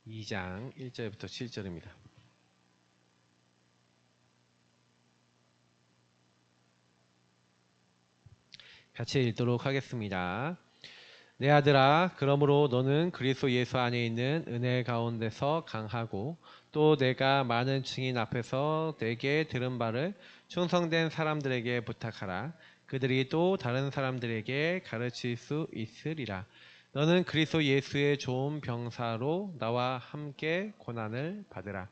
2장 1절부터 7절입니다. 같이 읽도록 하겠습니다. 내 아들아, 그러므로 너는 그리스도 예수 안에 있는 은혜 가운데서 강하고 또 내가 많은 증인 앞에서 내게 들은 바를 충성된 사람들에게 부탁하라. 그들이 또 다른 사람들에게 가르칠 수 있으리라. 너는 그리스도 예수의 좋은 병사로 나와 함께 고난을 받으라.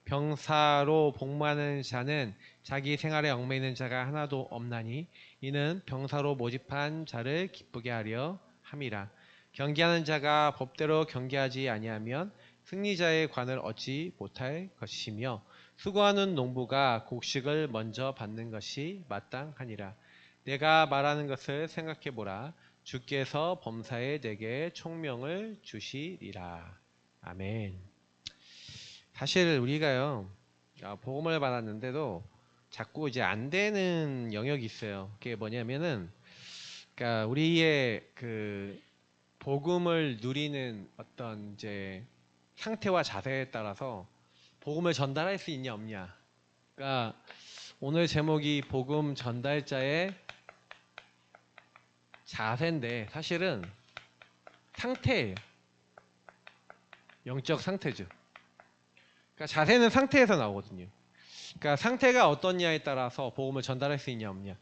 병사로 복무하는 자는 자기 생활에 얽매이는 자가 하나도 없나니 이는 병사로 모집한 자를 기쁘게 하려 함이라. 경계하는 자가 법대로 경계하지 아니하면 승리자의 관을 얻지 못할 것이며 수고하는 농부가 곡식을 먼저 받는 것이 마땅하니라. 내가 말하는 것을 생각해 보라. 주께서 범사에 내게 총명을 주시리라. 아멘. 사실 우리가요, 복음을 받았는데도 자꾸 이제 안 되는 영역이 있어요. 그게 뭐냐면은, 그러니까 우리의 그 복음을 누리는 어떤 이제 상태와 자세에 따라서 복음을 전달할 수 있냐 없냐. 그러니까 오늘 제목이 복음 전달자의 자세인데 사실은 상태예요. 영적 상태죠. 그러니까 자세는 상태에서 나오거든요. 그러니까 상태가 어떻냐에 따라서 복음을 전달할 수 있냐 없냐.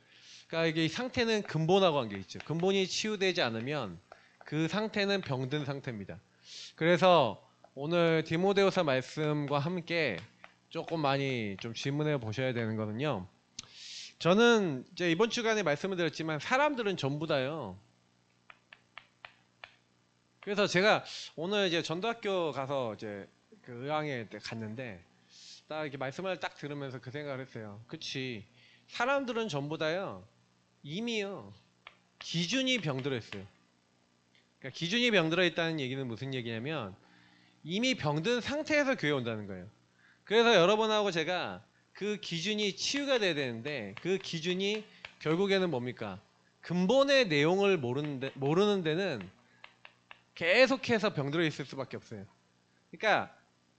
그러니까 이게 상태는 근본하고 관계 있죠. 근본이 치유되지 않으면 그 상태는 병든 상태입니다. 그래서 오늘 디모데후서 말씀과 함께 조금 많이 좀 질문해 보셔야 되는 거는요. 저는 이제 이번 주간에 말씀을 드렸지만 사람들은 전부 다요. 그래서 제가 오늘 이제 전도학교 가서 이제 그 의왕에 갔는데 딱 이렇게 말씀을 딱 들으면서 그 생각을 했어요. 그치. 사람들은 전부 다요. 이미요. 기준이 병들어 있어요. 그러니까 기준이 병들어 있다는 얘기는 무슨 얘기냐면 이미 병든 상태에서 교회 온다는 거예요. 그래서 여러분하고 제가 그 기준이 치유가 돼야 되는데 그 기준이 결국에는 뭡니까? 근본의 내용을 모르는 데는 계속해서 병들어 있을 수밖에 없어요. 그러니까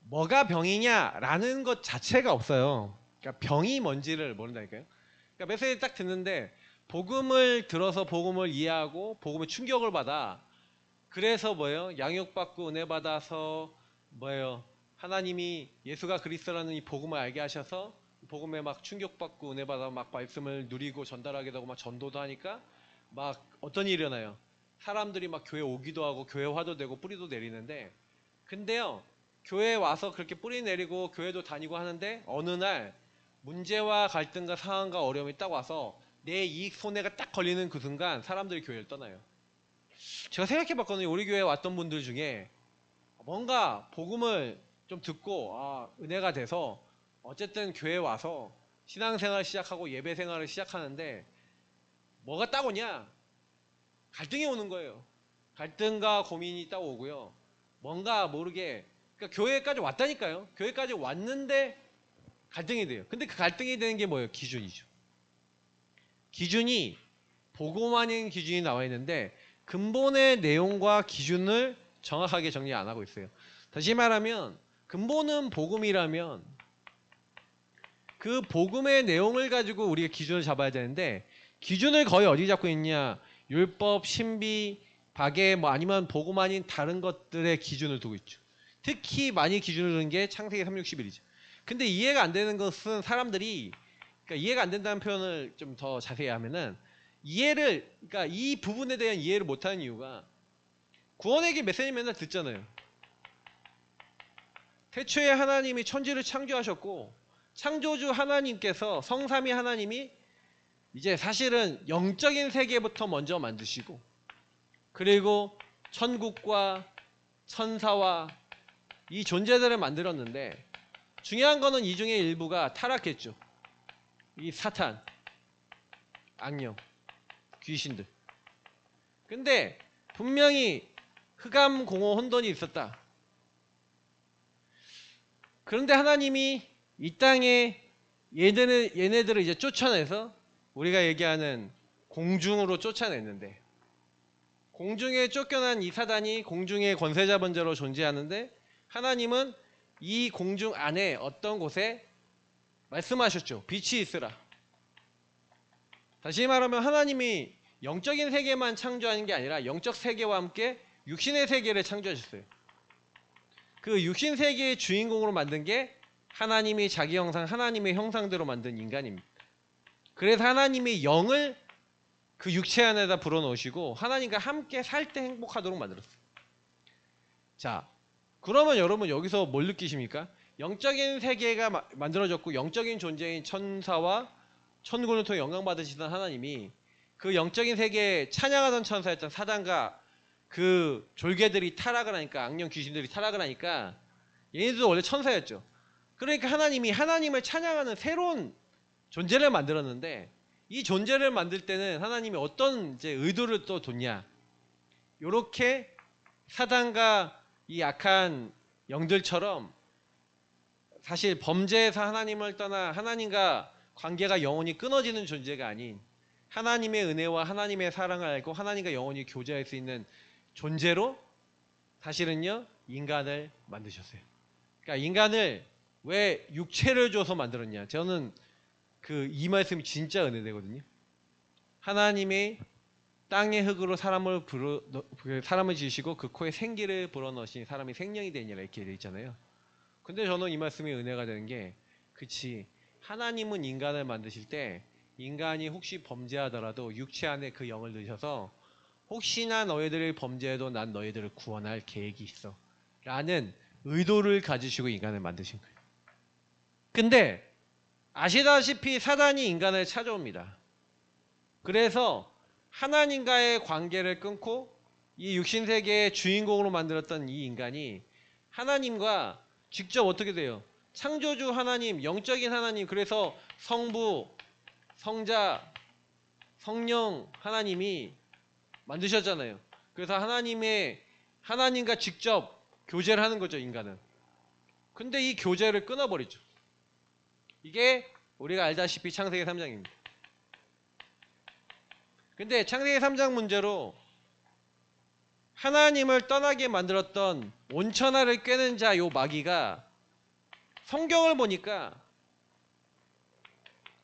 뭐가 병이냐라는 것 자체가 없어요. 그러니까 병이 뭔지를 모른다니까요. 그러니까 메시지 딱 듣는데 복음을 들어서 복음을 이해하고 복음의 충격을 받아. 그래서 뭐예요? 양육받고 은혜 받아서 뭐예요? 하나님이 예수가 그리스도라는 이 복음을 알게 하셔서 복음에 막 충격받고 은혜 받아 막 말씀을 누리고 전달하게 되고 막 전도도 하니까 막 어떤 일이 일어나요? 사람들이 막 교회 오기도 하고 교회화도 되고 뿌리도 내리는데 근데요 교회에 와서 그렇게 뿌리 내리고 교회도 다니고 하는데 어느 날 문제와 갈등과 상황과 어려움이 딱 와서 내 이익 손해가 딱 걸리는 그 순간 사람들이 교회를 떠나요. 제가 생각해 봤거든요. 우리 교회에 왔던 분들 중에 뭔가 복음을 좀 듣고 은혜가 돼서 어쨌든 교회에 와서 신앙생활을 시작하고 예배생활을 시작하는데 뭐가 딱 오냐? 갈등이 오는 거예요. 갈등과 고민이 딱 오고요. 뭔가 모르게 그러니까 교회까지 왔다니까요. 교회까지 왔는데 갈등이 돼요. 근데 그 갈등이 되는 게 뭐예요? 기준이죠. 기준이 복음 아닌 기준이 나와 있는데 근본의 내용과 기준을 정확하게 정리 안 하고 있어요. 다시 말하면 근본은 복음이라면 그 복음의 내용을 가지고 우리가 기준을 잡아야 되는데 기준을 거의 어디 잡고 있냐? 율법, 신비, 박해 뭐 아니면 복음 아닌 다른 것들의 기준을 두고 있죠. 특히 많이 기준을 두는 게 창세기 361이죠. 근데 이해가 안 되는 것은 사람들이 그러니까 이해가 안 된다는 표현을 좀 더 자세히 하면은 그러니까 이 부분에 대한 이해를 못하는 이유가 구원의 길 메시지 맨날 듣잖아요. 태초에 하나님이 천지를 창조하셨고 창조주 하나님께서 성삼위 하나님이 이제 사실은 영적인 세계부터 먼저 만드시고 그리고 천국과 천사와 이 존재들을 만들었는데 중요한 거는 이 중에 일부가 타락했죠. 이 사탄, 악령, 귀신들. 근데 분명히 흑암, 공허, 혼돈이 있었다. 그런데 하나님이 이 땅에 얘네들을 이제 쫓아내서 우리가 얘기하는 공중으로 쫓아냈는데 공중에 쫓겨난 이 사단이 공중의 권세 자본자로 존재하는데 하나님은 이 공중 안에 어떤 곳에 말씀하셨죠. 빛이 있으라. 다시 말하면 하나님이 영적인 세계만 창조하는 게 아니라 영적 세계와 함께 육신의 세계를 창조하셨어요. 그 육신 세계의 주인공으로 만든 게 하나님이 자기 형상, 하나님의 형상대로 만든 인간입니다. 그래서 하나님의 영을 그 육체 안에다 불어넣으시고 하나님과 함께 살 때 행복하도록 만들었어요. 자, 그러면 여러분 여기서 뭘 느끼십니까? 영적인 세계가 만들어졌고 영적인 존재인 천사와 천군을 통해 영광받으시던 하나님이 그 영적인 세계에 찬양하던 천사였던 사단과 그 졸개들이 타락을 하니까, 악령 귀신들이 타락을 하니까, 얘네들도 원래 천사였죠. 그러니까 하나님이 하나님을 찬양하는 새로운 존재를 만들었는데, 이 존재를 만들 때는 하나님이 어떤 이제 의도를 또 뒀냐, 요렇게 사단과 이 악한 영들처럼 사실 범죄에서 하나님을 떠나 하나님과 관계가 영원히 끊어지는 존재가 아닌 하나님의 은혜와 하나님의 사랑을 알고 하나님과 영원히 교제할 수 있는 존재로 사실은요 인간을 만드셨어요. 그러니까 인간을 왜 육체를 줘서 만들었냐, 저는 이 말씀이 진짜 은혜되거든요. 하나님이 땅의 흙으로 사람을 지으시고 그 코에 생기를 불어넣으신 사람이 생명이 되니라 이렇게 되어 있잖아요. 근데 저는 이 말씀이 은혜가 되는 게, 그치, 하나님은 인간을 만드실 때 인간이 혹시 범죄하더라도 육체 안에 그 영을 넣으셔서 혹시나 너희들이 범죄해도 난 너희들을 구원할 계획이 있어 라는 의도를 가지시고 인간을 만드신 거예요. 근데 아시다시피 사단이 인간을 찾아옵니다. 그래서 하나님과의 관계를 끊고 이 육신세계의 주인공으로 만들었던 이 인간이 하나님과 직접 어떻게 돼요? 창조주 하나님, 영적인 하나님, 그래서 성부, 성자, 성령 하나님이 만드셨잖아요. 그래서 하나님과 직접 교제를 하는 거죠, 인간은. 근데 이 교제를 끊어버리죠. 이게 우리가 알다시피 창세기 3장입니다. 근데 창세기 3장 문제로 하나님을 떠나게 만들었던 온천하를 꿰는 자, 요 마귀가 성경을 보니까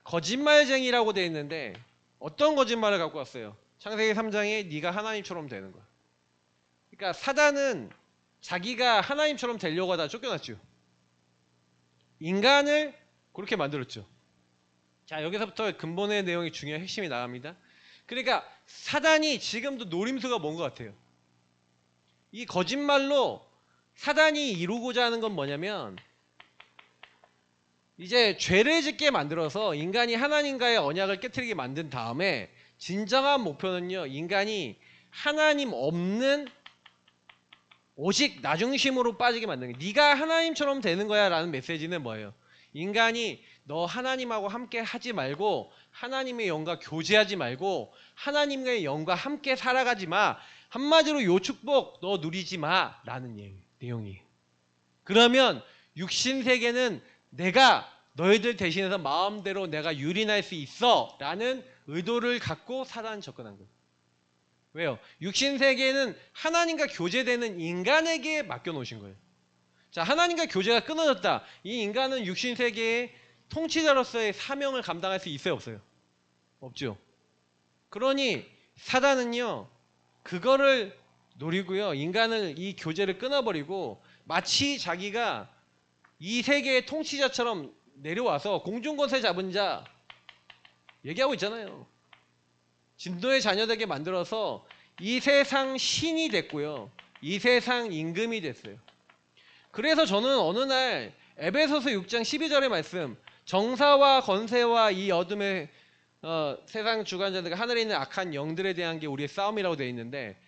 거짓말쟁이라고 되어 있는데 어떤 거짓말을 갖고 왔어요? 창세기 3장에 네가 하나님처럼 되는 거야. 그러니까 사단은 자기가 하나님처럼 되려고 하다 쫓겨났죠. 인간을 그렇게 만들었죠. 자, 여기서부터 근본의 내용이 중요한 핵심이 나갑니다. 그러니까 사단이 지금도 노림수가 뭔 것 같아요? 이 거짓말로 사단이 이루고자 하는 건 뭐냐면, 이제 죄를 짓게 만들어서 인간이 하나님과의 언약을 깨트리게 만든 다음에 진정한 목표는요, 인간이 하나님 없는 오직 나중심으로 빠지게 만드는 거예요. 네가 하나님처럼 되는 거야 라는 메시지는 뭐예요? 인간이 너 하나님하고 함께 하지 말고 하나님의 영과 교제하지 말고 하나님의 영과 함께 살아가지 마. 한마디로 요 축복 너 누리지 마 라는 내용이에요. 그러면 육신세계는 내가 너희들 대신해서 마음대로 내가 유린할 수 있어 라는 의도를 갖고 사단은 접근한 거예요. 왜요? 육신세계는 하나님과 교제되는 인간에게 맡겨놓으신 거예요. 자, 하나님과 교제가 끊어졌다. 이 인간은 육신세계의 통치자로서의 사명을 감당할 수 있어요, 없어요? 없죠. 그러니 사단은요, 그거를 노리고요, 인간을 이 교제를 끊어버리고 마치 자기가 이 세계의 통치자처럼 내려와서 공중권세 잡은 자 얘기하고 있잖아요. 진노의 자녀되게 만들어서 이 세상 신이 됐고요, 이 세상 임금이 됐어요. 그래서 저는 어느 날 에베소서 6장 12절의 말씀, 정사와 권세와 이 어둠의 세상 주관자들, 하늘에 있는 악한 영들에 대한 게 우리의 싸움이라고 되어 있는데,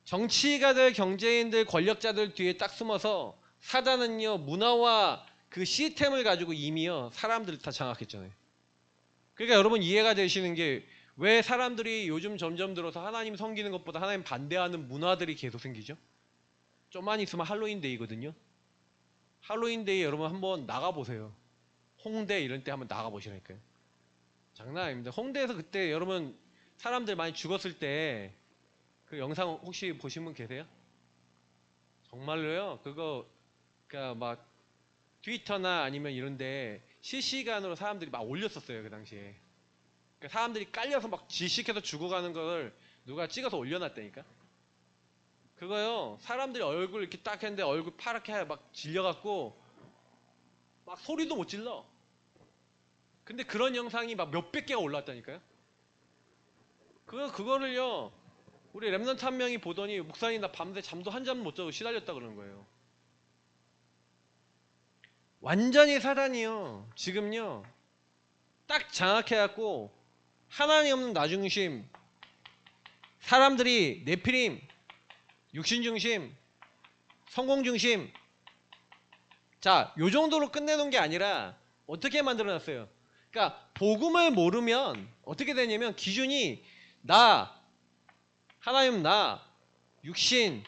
정치가들, 경제인들, 권력자들 뒤에 딱 숨어서 사단은요, 문화와 그 시스템을 가지고 이미요 사람들을 다 장악했잖아요. 그러니까 여러분 이해가 되시는 게, 왜 사람들이 요즘 점점 들어서 하나님 섬기는 것보다 하나님 반대하는 문화들이 계속 생기죠? 좀만 있으면 할로윈데이거든요. 할로윈데이 여러분 한번 나가보세요. 홍대 이런 때 한번 나가보시라니까요. 장난 아닙니다. 홍대에서 그때 여러분 사람들 많이 죽었을 때 그 영상 혹시 보신 분 계세요? 정말로요? 그거 그러니까 막 트위터나 아니면 이런데 실시간으로 사람들이 막 올렸었어요 그 당시에. 그러니까 사람들이 깔려서 막 질식해서 죽어가는 걸 누가 찍어서 올려놨다니까. 그거요 사람들이 얼굴 이렇게 딱 했는데 얼굴 파랗게 막 질려갖고 막 소리도 못 질러. 근데 그런 영상이 막 몇백 개가 올라왔다니까요. 그거를요 우리 랩런트 한 명이 보더니 목사님 나 밤새 잠도 한 잠 못 자고 시달렸다 그러는 거예요. 완전히 사단이요 지금요 딱 장악해갖고 하나님 없는 나 중심, 사람들이 네피림, 육신 중심, 성공 중심. 자, 요 정도로 끝내놓은 게 아니라 어떻게 만들어놨어요? 그러니까 복음을 모르면 어떻게 되냐면 기준이 나, 하나님 나, 육신,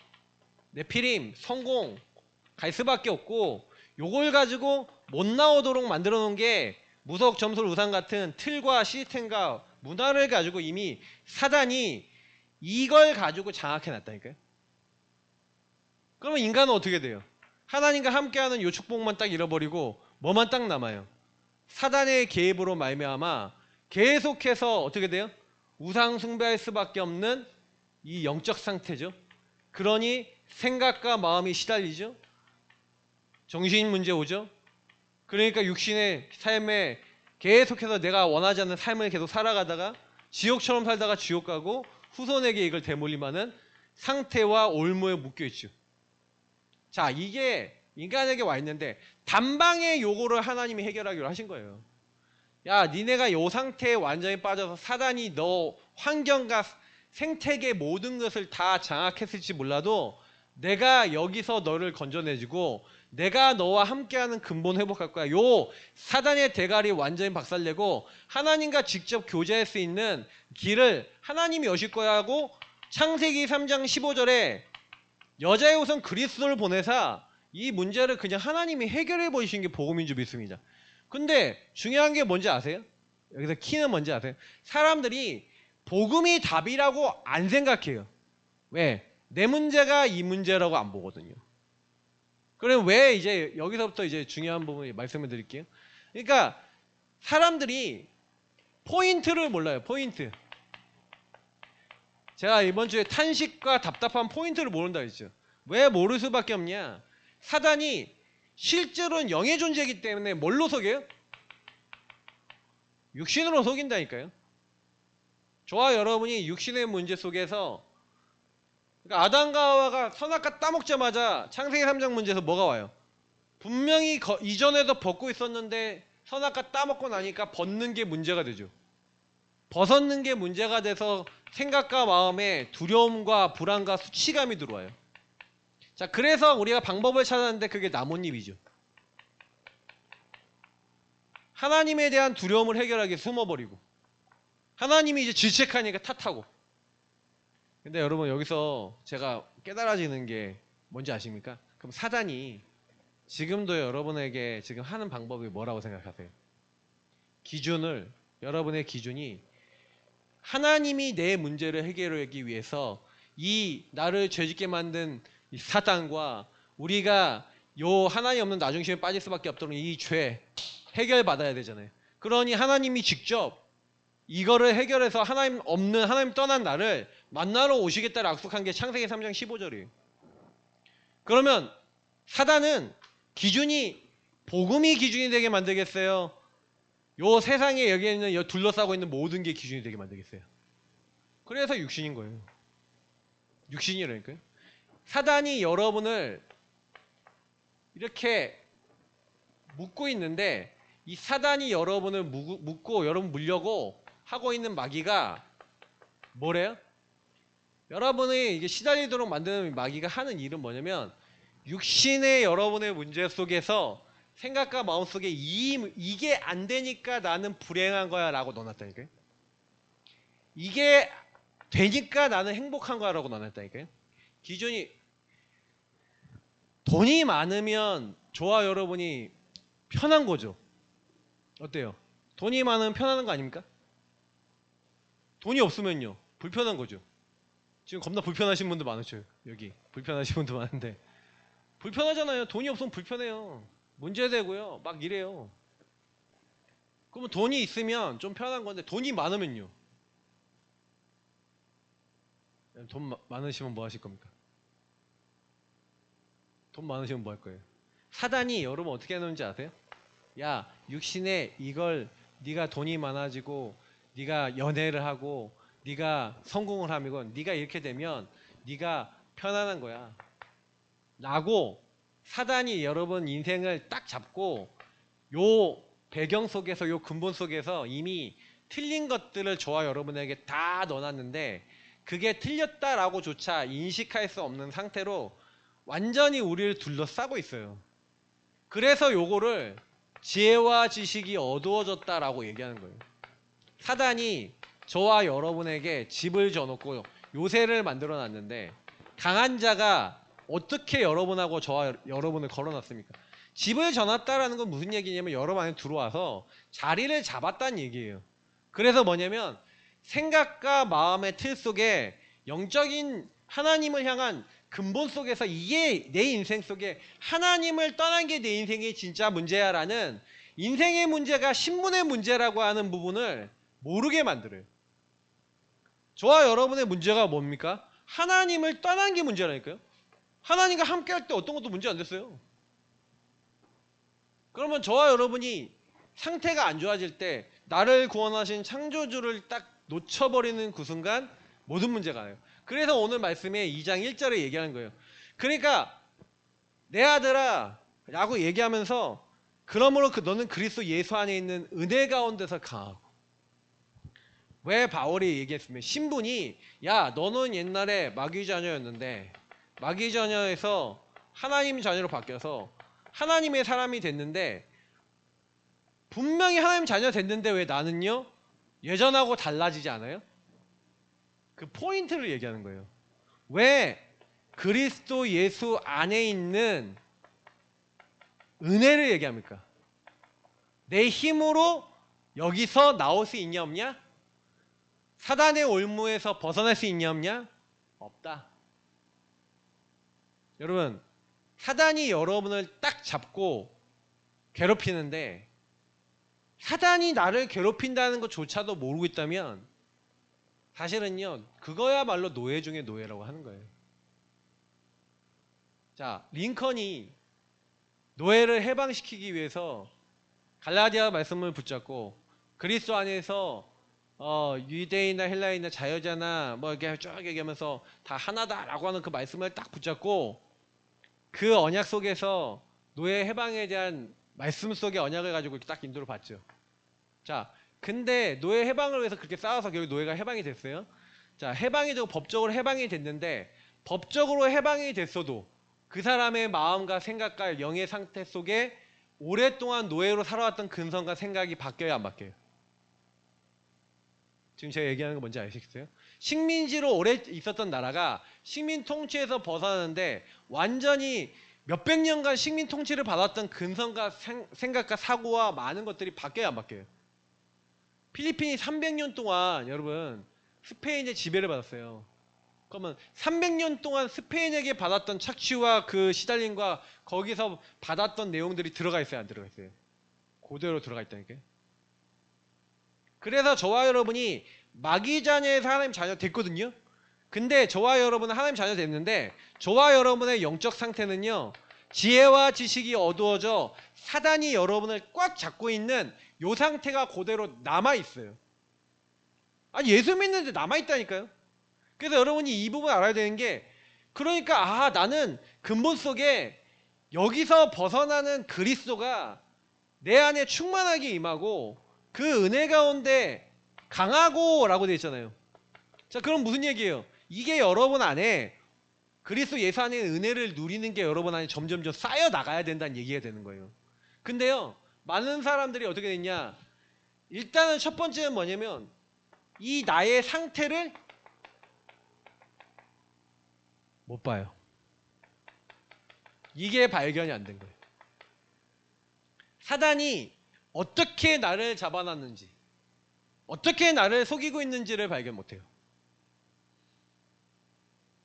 네피림, 성공 갈 수밖에 없고 요걸 가지고 못 나오도록 만들어 놓은 게 무속 점술 우상 같은 틀과 시스템과 문화를 가지고 이미 사단이 이걸 가지고 장악해 놨다니까요. 그러면 인간은 어떻게 돼요? 하나님과 함께하는 요 축복만 딱 잃어버리고 뭐만 딱 남아요? 사단의 개입으로 말미암아 계속해서 어떻게 돼요? 우상 숭배할 수밖에 없는 이 영적 상태죠. 그러니 생각과 마음이 시달리죠. 정신 문제 오죠. 그러니까 육신의 삶에 계속해서 내가 원하지 않는 삶을 계속 살아가다가 지옥처럼 살다가 지옥 가고 후손에게 이걸 대물림하는 상태와 올무에 묶여 있죠. 자, 이게 인간에게 와 있는데 단방에 요거를 하나님이 해결하기로 하신 거예요. 야, 니네가 요 상태에 완전히 빠져서 사단이 너 환경과 생태계 모든 것을 다 장악했을지 몰라도 내가 여기서 너를 건져내주고 내가 너와 함께하는 근본 회복할 거야. 요 사단의 대가리 완전히 박살내고 하나님과 직접 교제할 수 있는 길을 하나님이 여실 거야 하고 창세기 3장 15절에 여자의 우선 그리스도를 보내사 이 문제를 그냥 하나님이 해결해 보이신 게 복음인 줄 믿습니다. 근데 중요한 게 뭔지 아세요? 여기서 키는 뭔지 아세요? 사람들이 복음이 답이라고 안 생각해요. 왜? 내 문제가 이 문제라고 안 보거든요. 그럼 왜 이제 여기서부터 이제 중요한 부분 말씀을 드릴게요. 그러니까 사람들이 포인트를 몰라요. 포인트. 제가 이번 주에 탄식과 답답한 포인트를 모른다 했죠. 왜 모를 수밖에 없냐? 사단이 실제로는 영의 존재이기 때문에 뭘로 속여요? 육신으로 속인다니까요. 저와 여러분이 육신의 문제 속에서 그러니까 아담과 하와가 선악과 따먹자마자 창세기 3장 문제에서 뭐가 와요? 분명히 이전에도 벗고 있었는데 선악과 따먹고 나니까 벗는 게 문제가 되죠. 벗었는 게 문제가 돼서 생각과 마음에 두려움과 불안과 수치감이 들어와요. 자, 그래서 우리가 방법을 찾았는데 그게 나뭇잎이죠. 하나님에 대한 두려움을 해결하기 위해 숨어버리고 하나님이 이제 질책하니까 탓하고. 근데 여러분 여기서 제가 깨달아지는 게 뭔지 아십니까? 그럼 사단이 지금도 여러분에게 지금 하는 방법이 뭐라고 생각하세요? 여러분의 기준이 하나님이 내 문제를 해결하기 위해서 이 나를 죄짓게 만든 이 사단과 우리가 요 하나님 없는 나중심에 빠질 수밖에 없도록 이 죄 해결받아야 되잖아요. 그러니 하나님이 직접 이거를 해결해서 하나님 떠난 나를 만나러 오시겠다고 약속한 게 창세기 3장 15절이에요. 그러면 사단은 기준이 복음이 기준이 되게 만들겠어요? 요 세상에 여기 있는 둘러싸고 있는 모든 게 기준이 되게 만들겠어요? 그래서 육신인 거예요. 육신이라니까요. 사단이 여러분을 이렇게 묶고 있는데 이 사단이 여러분을 묶고 여러분 물려고 하고 있는 마귀가 뭐래요? 여러분이 이게 시달리도록 만드는 마귀가 하는 일은 뭐냐면 육신의 여러분의 문제 속에서 생각과 마음 속에 이게 안 되니까 나는 불행한 거야 라고 넣어놨다니까요. 이게 되니까 나는 행복한 거야 라고 넣어놨다니까요. 기준이 돈이 많으면 저와 여러분이 편한 거죠. 어때요? 돈이 많으면 편안한 거 아닙니까? 돈이 없으면요 불편한 거죠. 지금 겁나 불편하신 분도 많으셔요. 여기 불편하신 분도 많은데 불편하잖아요. 돈이 없으면 불편해요. 문제되고요. 막 이래요. 그러면 돈이 있으면 좀 편한 건데 돈이 많으면요. 돈 많으시면 뭐 하실 겁니까? 돈 많으시면 뭐 할 거예요? 사단이 여러분 어떻게 해놓는지 아세요? 야, 육신에 이걸 네가 돈이 많아지고 네가 연애를 하고 네가 성공을 하면 네가 이렇게 되면 네가 편안한 거야 라고 사단이 여러분 인생을 딱 잡고 요 배경 속에서 요 근본 속에서 이미 틀린 것들을 저와 여러분에게 다 넣어놨는데 그게 틀렸다라고조차 인식할 수 없는 상태로 완전히 우리를 둘러싸고 있어요. 그래서 요거를 지혜와 지식이 어두워졌다라고 얘기하는 거예요. 사단이 저와 여러분에게 집을 져놓고 요새를 만들어 놨는데 강한 자가 어떻게 여러분하고 저와 여러분을 걸어놨습니까? 집을 져놨다라는 건 무슨 얘기냐면 여러분 안에 들어와서 자리를 잡았다는 얘기예요. 그래서 뭐냐면 생각과 마음의 틀 속에 영적인 하나님을 향한 근본 속에서 이게 내 인생 속에 하나님을 떠난 게 내 인생의 진짜 문제야라는 인생의 문제가 신분의 문제라고 하는 부분을 모르게 만들어요. 저와 여러분의 문제가 뭡니까? 하나님을 떠난 게 문제라니까요. 하나님과 함께 할 때 어떤 것도 문제 안 됐어요. 그러면 저와 여러분이 상태가 안 좋아질 때 나를 구원하신 창조주를 딱 놓쳐버리는 그 순간 모든 문제가 나요. 그래서 오늘 말씀에 2장 1절에 얘기하는 거예요. 그러니까 내 아들아 라고 얘기하면서 그러므로 너는 그리스도 예수 안에 있는 은혜 가운데서 강하고 왜 바울이 얘기했으면 신분이 야 너는 옛날에 마귀 자녀였는데 마귀 자녀에서 하나님 자녀로 바뀌어서 하나님의 사람이 됐는데 분명히 하나님 자녀 됐는데 왜 나는요 예전하고 달라지지 않아요? 그 포인트를 얘기하는 거예요. 왜 그리스도 예수 안에 있는 은혜를 얘기합니까? 내 힘으로 여기서 나올 수 있냐 없냐? 사단의 올무에서 벗어날 수 있냐 없냐? 없다. 여러분 사단이 여러분을 딱 잡고 괴롭히는데 사단이 나를 괴롭힌다는 것조차도 모르고 있다면 사실은요 그거야말로 노예 중에 노예라고 하는 거예요. 자 링컨이 노예를 해방시키기 위해서 갈라디아 말씀을 붙잡고 그리스도 안에서 유대인이나 헬라인이나 자여자나 뭐 이렇게 쭉 얘기하면서 다 하나다라고 하는 그 말씀을 딱 붙잡고 그 언약 속에서 노예 해방에 대한 말씀 속의 언약을 가지고 딱 인도를 받죠. 자, 근데 노예 해방을 위해서 그렇게 싸워서 결국 노예가 해방이 됐어요. 자, 해방이 되고 법적으로 해방이 됐는데 법적으로 해방이 됐어도 그 사람의 마음과 생각과 영의 상태 속에 오랫동안 노예로 살아왔던 근성과 생각이 바뀌어야 안 바뀌어요? 지금 제가 얘기하는 거 뭔지 아시겠어요? 식민지로 오래 있었던 나라가 식민 통치에서 벗어나는데 완전히 몇백 년간 식민 통치를 받았던 근성과 생각과 사고와 많은 것들이 바뀌어야 안 바뀌어요? 필리핀이 300년 동안 여러분 스페인의 지배를 받았어요. 그러면 300년 동안 스페인에게 받았던 착취와 그 시달림과 거기서 받았던 내용들이 들어가 있어요? 안 들어가 있어요? 그대로 들어가 있다니까요. 그래서 저와 여러분이 마귀 자녀에서 하나님 자녀 됐거든요. 근데 저와 여러분은 하나님 자녀 됐는데 저와 여러분의 영적 상태는요 지혜와 지식이 어두워져 사단이 여러분을 꽉 잡고 있는 요 상태가 그대로 남아있어요. 아니 예수 믿는데 남아있다니까요. 그래서 여러분이 이 부분 알아야 되는 게 그러니까 나는 근본 속에 여기서 벗어나는 그리스도가 내 안에 충만하게 임하고 그 은혜 가운데 강하고 라고 되어 있잖아요. 자 그럼 무슨 얘기예요? 이게 여러분 안에 그리스도 예수 안에 은혜를 누리는 게 여러분 안에 점점 쌓여 나가야 된다는 얘기가 되는 거예요. 근데요 많은 사람들이 어떻게 됐냐, 일단은 첫 번째는 뭐냐면 이 나의 상태를 못 봐요. 이게 발견이 안 된 거예요. 사단이 어떻게 나를 잡아놨는지 어떻게 나를 속이고 있는지를 발견 못해요.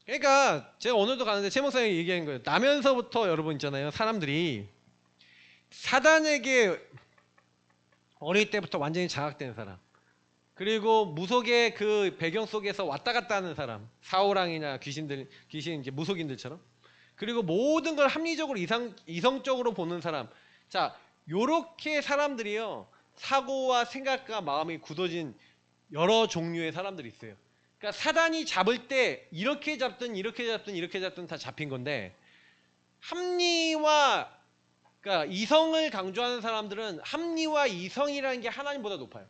그러니까 제가 오늘도 가는데 최 목사님이 얘기한 거예요. 나면서부터 여러분 있잖아요. 사람들이 사단에게 어릴 때부터 완전히 장악된 사람. 그리고 무속의 그 배경 속에서 왔다 갔다 하는 사람. 사오랑이나 귀신 이제 무속인들처럼. 그리고 모든 걸 합리적으로 이성적으로 보는 사람. 자, 요렇게 사람들이요. 사고와 생각과 마음이 굳어진 여러 종류의 사람들이 있어요. 그러니까 사단이 잡을 때 이렇게 잡든 이렇게 잡든 이렇게 잡든 다 잡힌 건데, 합리와 그러니까 이성을 강조하는 사람들은 합리와 이성이라는 게 하나님보다 높아요.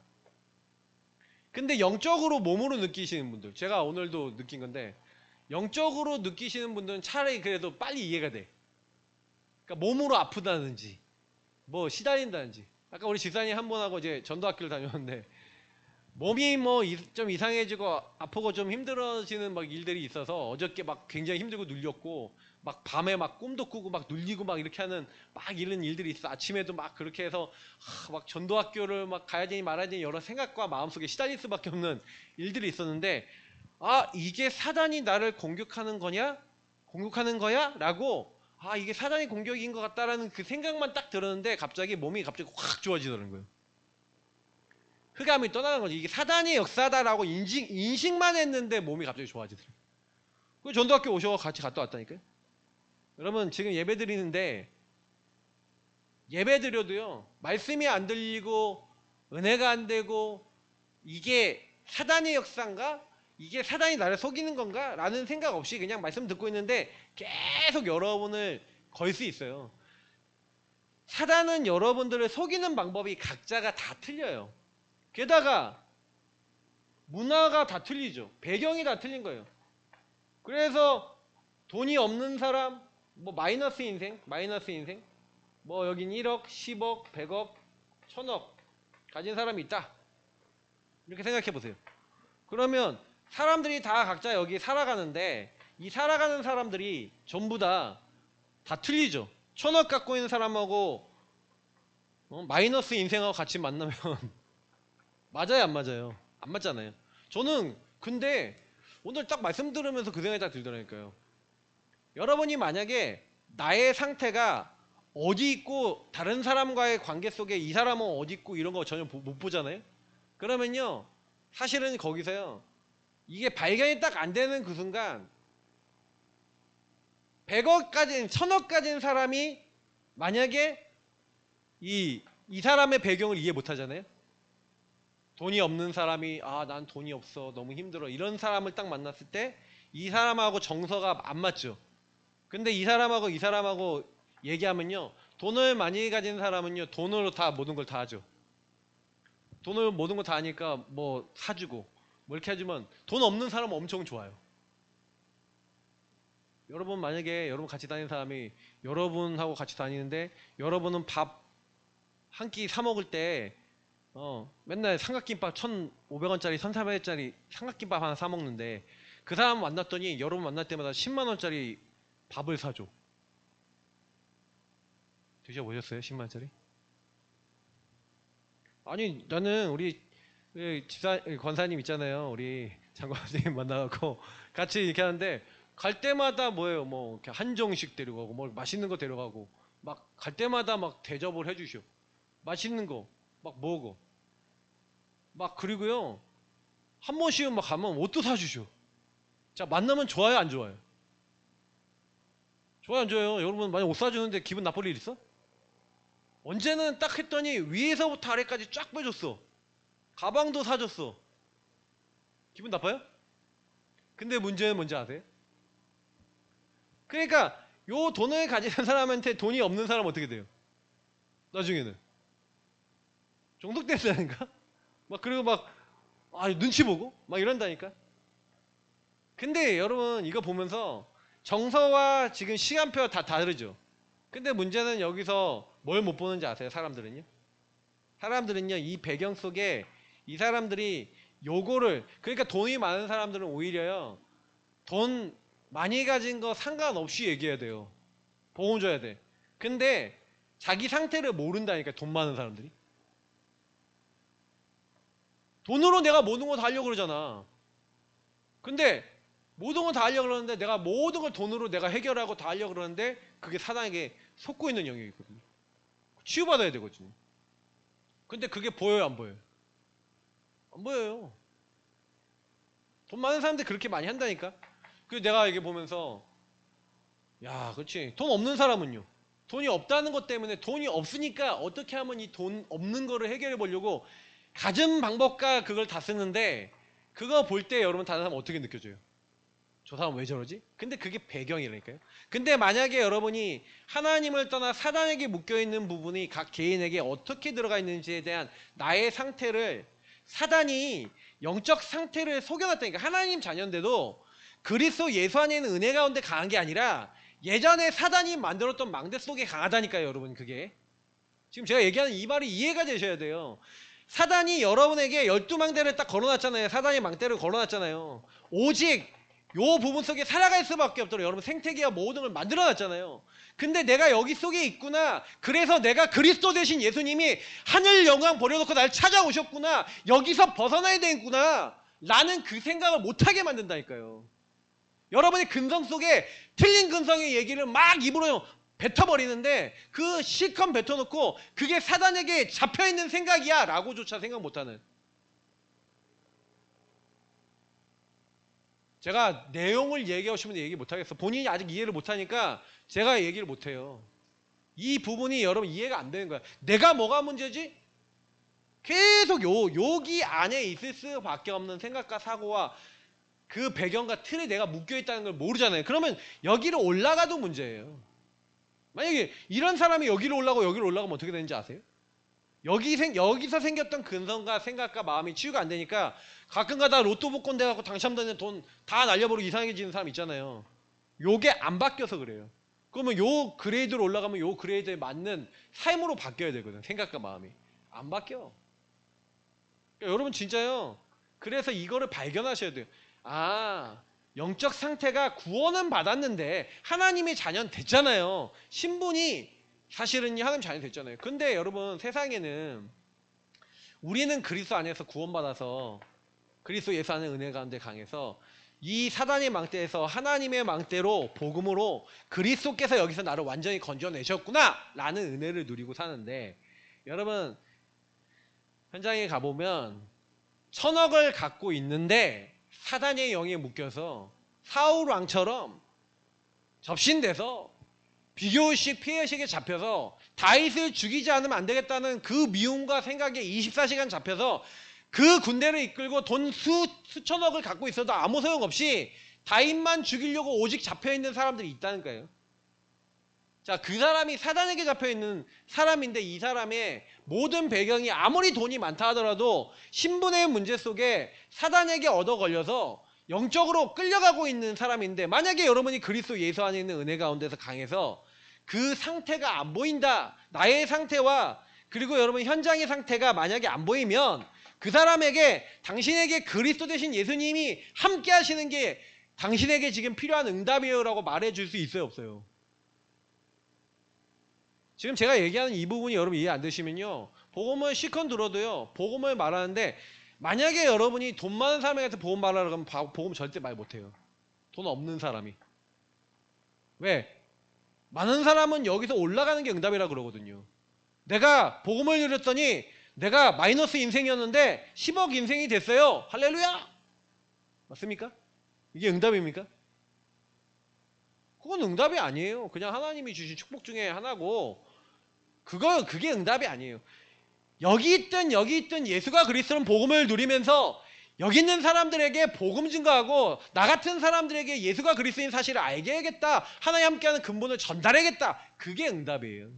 근데 영적으로 몸으로 느끼시는 분들, 제가 오늘도 느낀 건데, 영적으로 느끼시는 분들은 차라리 그래도 빨리 이해가 돼. 그러니까 몸으로 아프다든지 뭐 시달린다든지. 아까 우리 집사님 한 분하고 이제 전도학교를 다녔는데, 몸이 뭐 좀 이상해지고 아프고 좀 힘들어지는 막 일들이 있어서 어저께 막 굉장히 힘들고 눌렸고, 막 밤에 막 꿈도 꾸고 막 눌리고 막 이렇게 하는 막 이런 일들이 있어. 아침에도 막 그렇게 해서 막 전도학교를 막 가야 되니 말아야 되니 여러 생각과 마음속에 시달릴 수밖에 없는 일들이 있었는데, 아 이게 사단이 나를 공격하는 거냐? 공격하는 거야? 라고, 아 이게 사단이 공격인 것 같다라는 그 생각만 딱 들었는데 갑자기 몸이 갑자기 확 좋아지더라는 거예요. 흑암이 떠나는 거지. 이게 사단의 역사다라고 인식만 했는데 몸이 갑자기 좋아지더라고요. 그 전도학교 오셔서 같이 갔다 왔다니까요. 여러분 지금 예배 드리는데, 예배 드려도요 말씀이 안 들리고 은혜가 안 되고, 이게 사단의 역사인가? 이게 사단이 나를 속이는 건가? 라는 생각 없이 그냥 말씀 듣고 있는데 계속 여러분을 걸 수 있어요. 사단은 여러분들을 속이는 방법이 각자가 다 틀려요. 게다가 문화가 다 틀리죠. 배경이 다 틀린 거예요. 그래서 돈이 없는 사람, 뭐 마이너스 인생, 뭐 여긴 1억, 10억, 100억, 1000억 가진 사람이 있다. 이렇게 생각해 보세요. 그러면 사람들이 다 각자 여기 살아가는데, 이 살아가는 사람들이 전부 다 틀리죠. 1000억 갖고 있는 사람하고 마이너스 인생하고 같이 만나면 맞아요, 안 맞아요? 안 맞잖아요. 저는 근데 오늘 딱 말씀 들으면서 그 생각이 딱 들더라니까요. 여러분이 만약에 나의 상태가 어디 있고 다른 사람과의 관계 속에 이 사람은 어디 있고 이런 거 전혀 못 보잖아요. 그러면요 사실은 거기서요 이게 발견이 딱 안 되는 그 순간 100억 가진 1000억 가진 사람이 만약에 이 사람의 배경을 이해 못 하잖아요. 돈이 없는 사람이, 아 난 돈이 없어 너무 힘들어, 이런 사람을 딱 만났을 때 이 사람하고 정서가 안 맞죠. 근데 이 사람하고 얘기하면요, 돈을 많이 가진 사람은요 돈으로 다 모든 걸 다 하죠. 돈을 모든 걸 다 하니까 뭐 사주고 뭐 이렇게 해주면, 돈 없는 사람은 엄청 좋아요. 여러분 만약에 여러분 같이 다니는 사람이 여러분하고 같이 다니는데, 여러분은 밥 한 끼 사 먹을 때 맨날 삼각김밥 1,500원짜리 1,400원짜리 삼각김밥 하나 사 먹는데, 그 사람 만났더니 여러분 만날 때마다 10만원짜리 밥을 사줘. 드셔보셨어요? 10만원짜리? 아니 나는 우리 권사님 있잖아요, 우리 장관님 만나갖고 같이 이렇게 하는데, 갈 때마다 뭐예요, 뭐 이렇게 한정식 데려가고 뭐 맛있는 거 데려가고, 막 갈 때마다 막 대접을 해주셔. 맛있는 거 막 먹어. 막 그리고요 한 번씩은 막 가면 옷도 사주셔. 자 만나면 좋아요, 안 좋아요? 좋아요, 안 좋아요? 여러분 만약 옷 사주는데 기분 나쁠 일 있어? 언제는 딱 했더니 위에서부터 아래까지 쫙 빼줬어. 가방도 사줬어. 기분 나빠요? 근데 문제는 뭔지 아세요? 그러니까 요 돈을 가지는 사람한테 돈이 없는 사람은 어떻게 돼요? 나중에는 중독된다니까? 막 그리고 막 눈치 보고 막 이런다니까? 근데 여러분 이거 보면서 정서와 지금 시간표 다 다르죠? 근데 문제는 여기서 뭘 못 보는지 아세요? 사람들은요 이 배경 속에 이 사람들이 요거를, 그러니까 돈이 많은 사람들은 오히려요 돈 많이 가진 거 상관없이 얘기해야 돼요. 보험 줘야 돼. 근데 자기 상태를 모른다니까, 돈 많은 사람들이. 돈으로 내가 모든 거 다 하려고 그러잖아. 근데 모든 걸 다 하려고 그러는데 내가 모든 걸 돈으로 내가 해결하고 다 하려고 그러는데 그게 사단에게 속고 있는 영역이거든요. 치유받아야 되거든요. 근데 그게 보여요, 안 보여요? 안 보여요. 돈 많은 사람들 그렇게 많이 한다니까. 그래서 내가 이게 보면서 야, 그렇지. 돈 없는 사람은요. 돈이 없다는 것 때문에 돈이 없으니까 어떻게 하면 이 돈 없는 거를 해결해 보려고 가진 방법과 그걸 다 쓰는데 그거 볼 때 여러분 다른 사람 어떻게 느껴져요? 저 사람 왜 저러지? 근데 그게 배경이라니까요. 근데 만약에 여러분이 하나님을 떠나 사단에게 묶여있는 부분이 각 개인에게 어떻게 들어가 있는지에 대한 나의 상태를 사단이 영적 상태를 속여놨다니까. 하나님 자녀인데도 그리스도 예수 안에 있는 은혜 가운데 강한 게 아니라 예전에 사단이 만들었던 망대 속에 강하다니까요. 여러분 그게 지금 제가 얘기하는 이 말이 이해가 되셔야 돼요. 사단이 여러분에게 12망대를 딱 걸어놨잖아요. 사단이 망대를 걸어놨잖아요. 오직 요 부분 속에 살아갈 수밖에 없도록 여러분 생태계와 모든 걸 만들어놨잖아요. 근데 내가 여기 속에 있구나. 그래서 내가 그리스도 되신 예수님이 하늘 영광 버려놓고 날 찾아오셨구나. 여기서 벗어나야 되겠구나. 라는 그 생각을 못하게 만든다니까요. 여러분의 근성 속에 틀린 근성의 얘기를 막 입으로 뱉어버리는데 그 실컷 뱉어놓고 그게 사단에게 잡혀있는 생각이야 라고조차 생각 못하는. 제가 내용을 얘기하고 싶은데 얘기 못하겠어. 본인이 아직 이해를 못하니까 제가 얘기를 못해요. 이 부분이 여러분 이해가 안 되는 거야. 내가 뭐가 문제지? 계속 여기 안에 있을 수밖에 없는 생각과 사고와 그 배경과 틀에 내가 묶여있다는 걸 모르잖아요. 그러면 여기로 올라가도 문제예요. 만약에 이런 사람이 여기로 올라가고 여기로 올라가면 어떻게 되는지 아세요? 여기서 생겼던 근성과 생각과 마음이 치유가 안 되니까 가끔 가다 로또 복권 돼갖고 당첨되는 돈 다 날려버리고 이상해지는 사람 있잖아요. 요게 안 바뀌어서 그래요. 그러면 요 그레이드로 올라가면 요 그레이드에 맞는 삶으로 바뀌어야 되거든. 생각과 마음이. 안 바뀌어. 그러니까 여러분 진짜요. 그래서 이거를 발견하셔야 돼요. 아, 영적 상태가 구원은 받았는데 하나님의 자녀는 됐잖아요. 신분이 사실은 하나님 자녀 됐잖아요. 근데 여러분 세상에는 우리는 그리스도 안에서 구원받아서 그리스도 예수 안에 은혜 가운데 강해서 이 사단의 망대에서 하나님의 망대로 복음으로 그리스도께서 여기서 나를 완전히 건져내셨구나 라는 은혜를 누리고 사는데 여러분 현장에 가보면 1000억을 갖고 있는데 사단의 영에 묶여서 사울 왕처럼 접신돼서 비교의식 피해의식에 잡혀서 다윗을 죽이지 않으면 안 되겠다는 그 미움과 생각에 24시간 잡혀서 그 군대를 이끌고 돈 수천억을 갖고 있어도 아무 소용없이 다윗만 죽이려고 오직 잡혀있는 사람들이 있다는 거예요. 자, 그 사람이 사단에게 잡혀있는 사람인데 이 사람의 모든 배경이 아무리 돈이 많다 하더라도 신분의 문제 속에 사단에게 얻어 걸려서 영적으로 끌려가고 있는 사람인데 만약에 여러분이 그리스도 예수 안에 있는 은혜 가운데서 강해서 그 상태가 안 보인다. 나의 상태와 그리고 여러분 현장의 상태가 만약에 안 보이면 그 사람에게 당신에게 그리스도 되신 예수님이 함께 하시는 게 당신에게 지금 필요한 응답이에요 라고 말해줄 수 있어요 없어요? 지금 제가 얘기하는 이 부분이 여러분 이해 안 되시면요. 복음을 실컷 들어도요. 복음을 말하는데 만약에 여러분이 돈 많은 사람한테 복음 말하라고 하면 복음 절대 말 못해요. 돈 없는 사람이. 왜? 많은 사람은 여기서 올라가는 게 응답이라고 그러거든요. 내가 복음을 누렸더니 내가 마이너스 인생이었는데 10억 인생이 됐어요. 할렐루야! 맞습니까? 이게 응답입니까? 그건 응답이 아니에요. 그냥 하나님이 주신 축복 중에 하나고 그게 응답이 아니에요. 여기 있든 예수가 그리스도는 복음을 누리면서 여기 있는 사람들에게 복음 증거하고 나 같은 사람들에게 예수가 그리스도인 사실을 알게 해야겠다. 하나님 함께하는 근본을 전달해야겠다. 그게 응답이에요.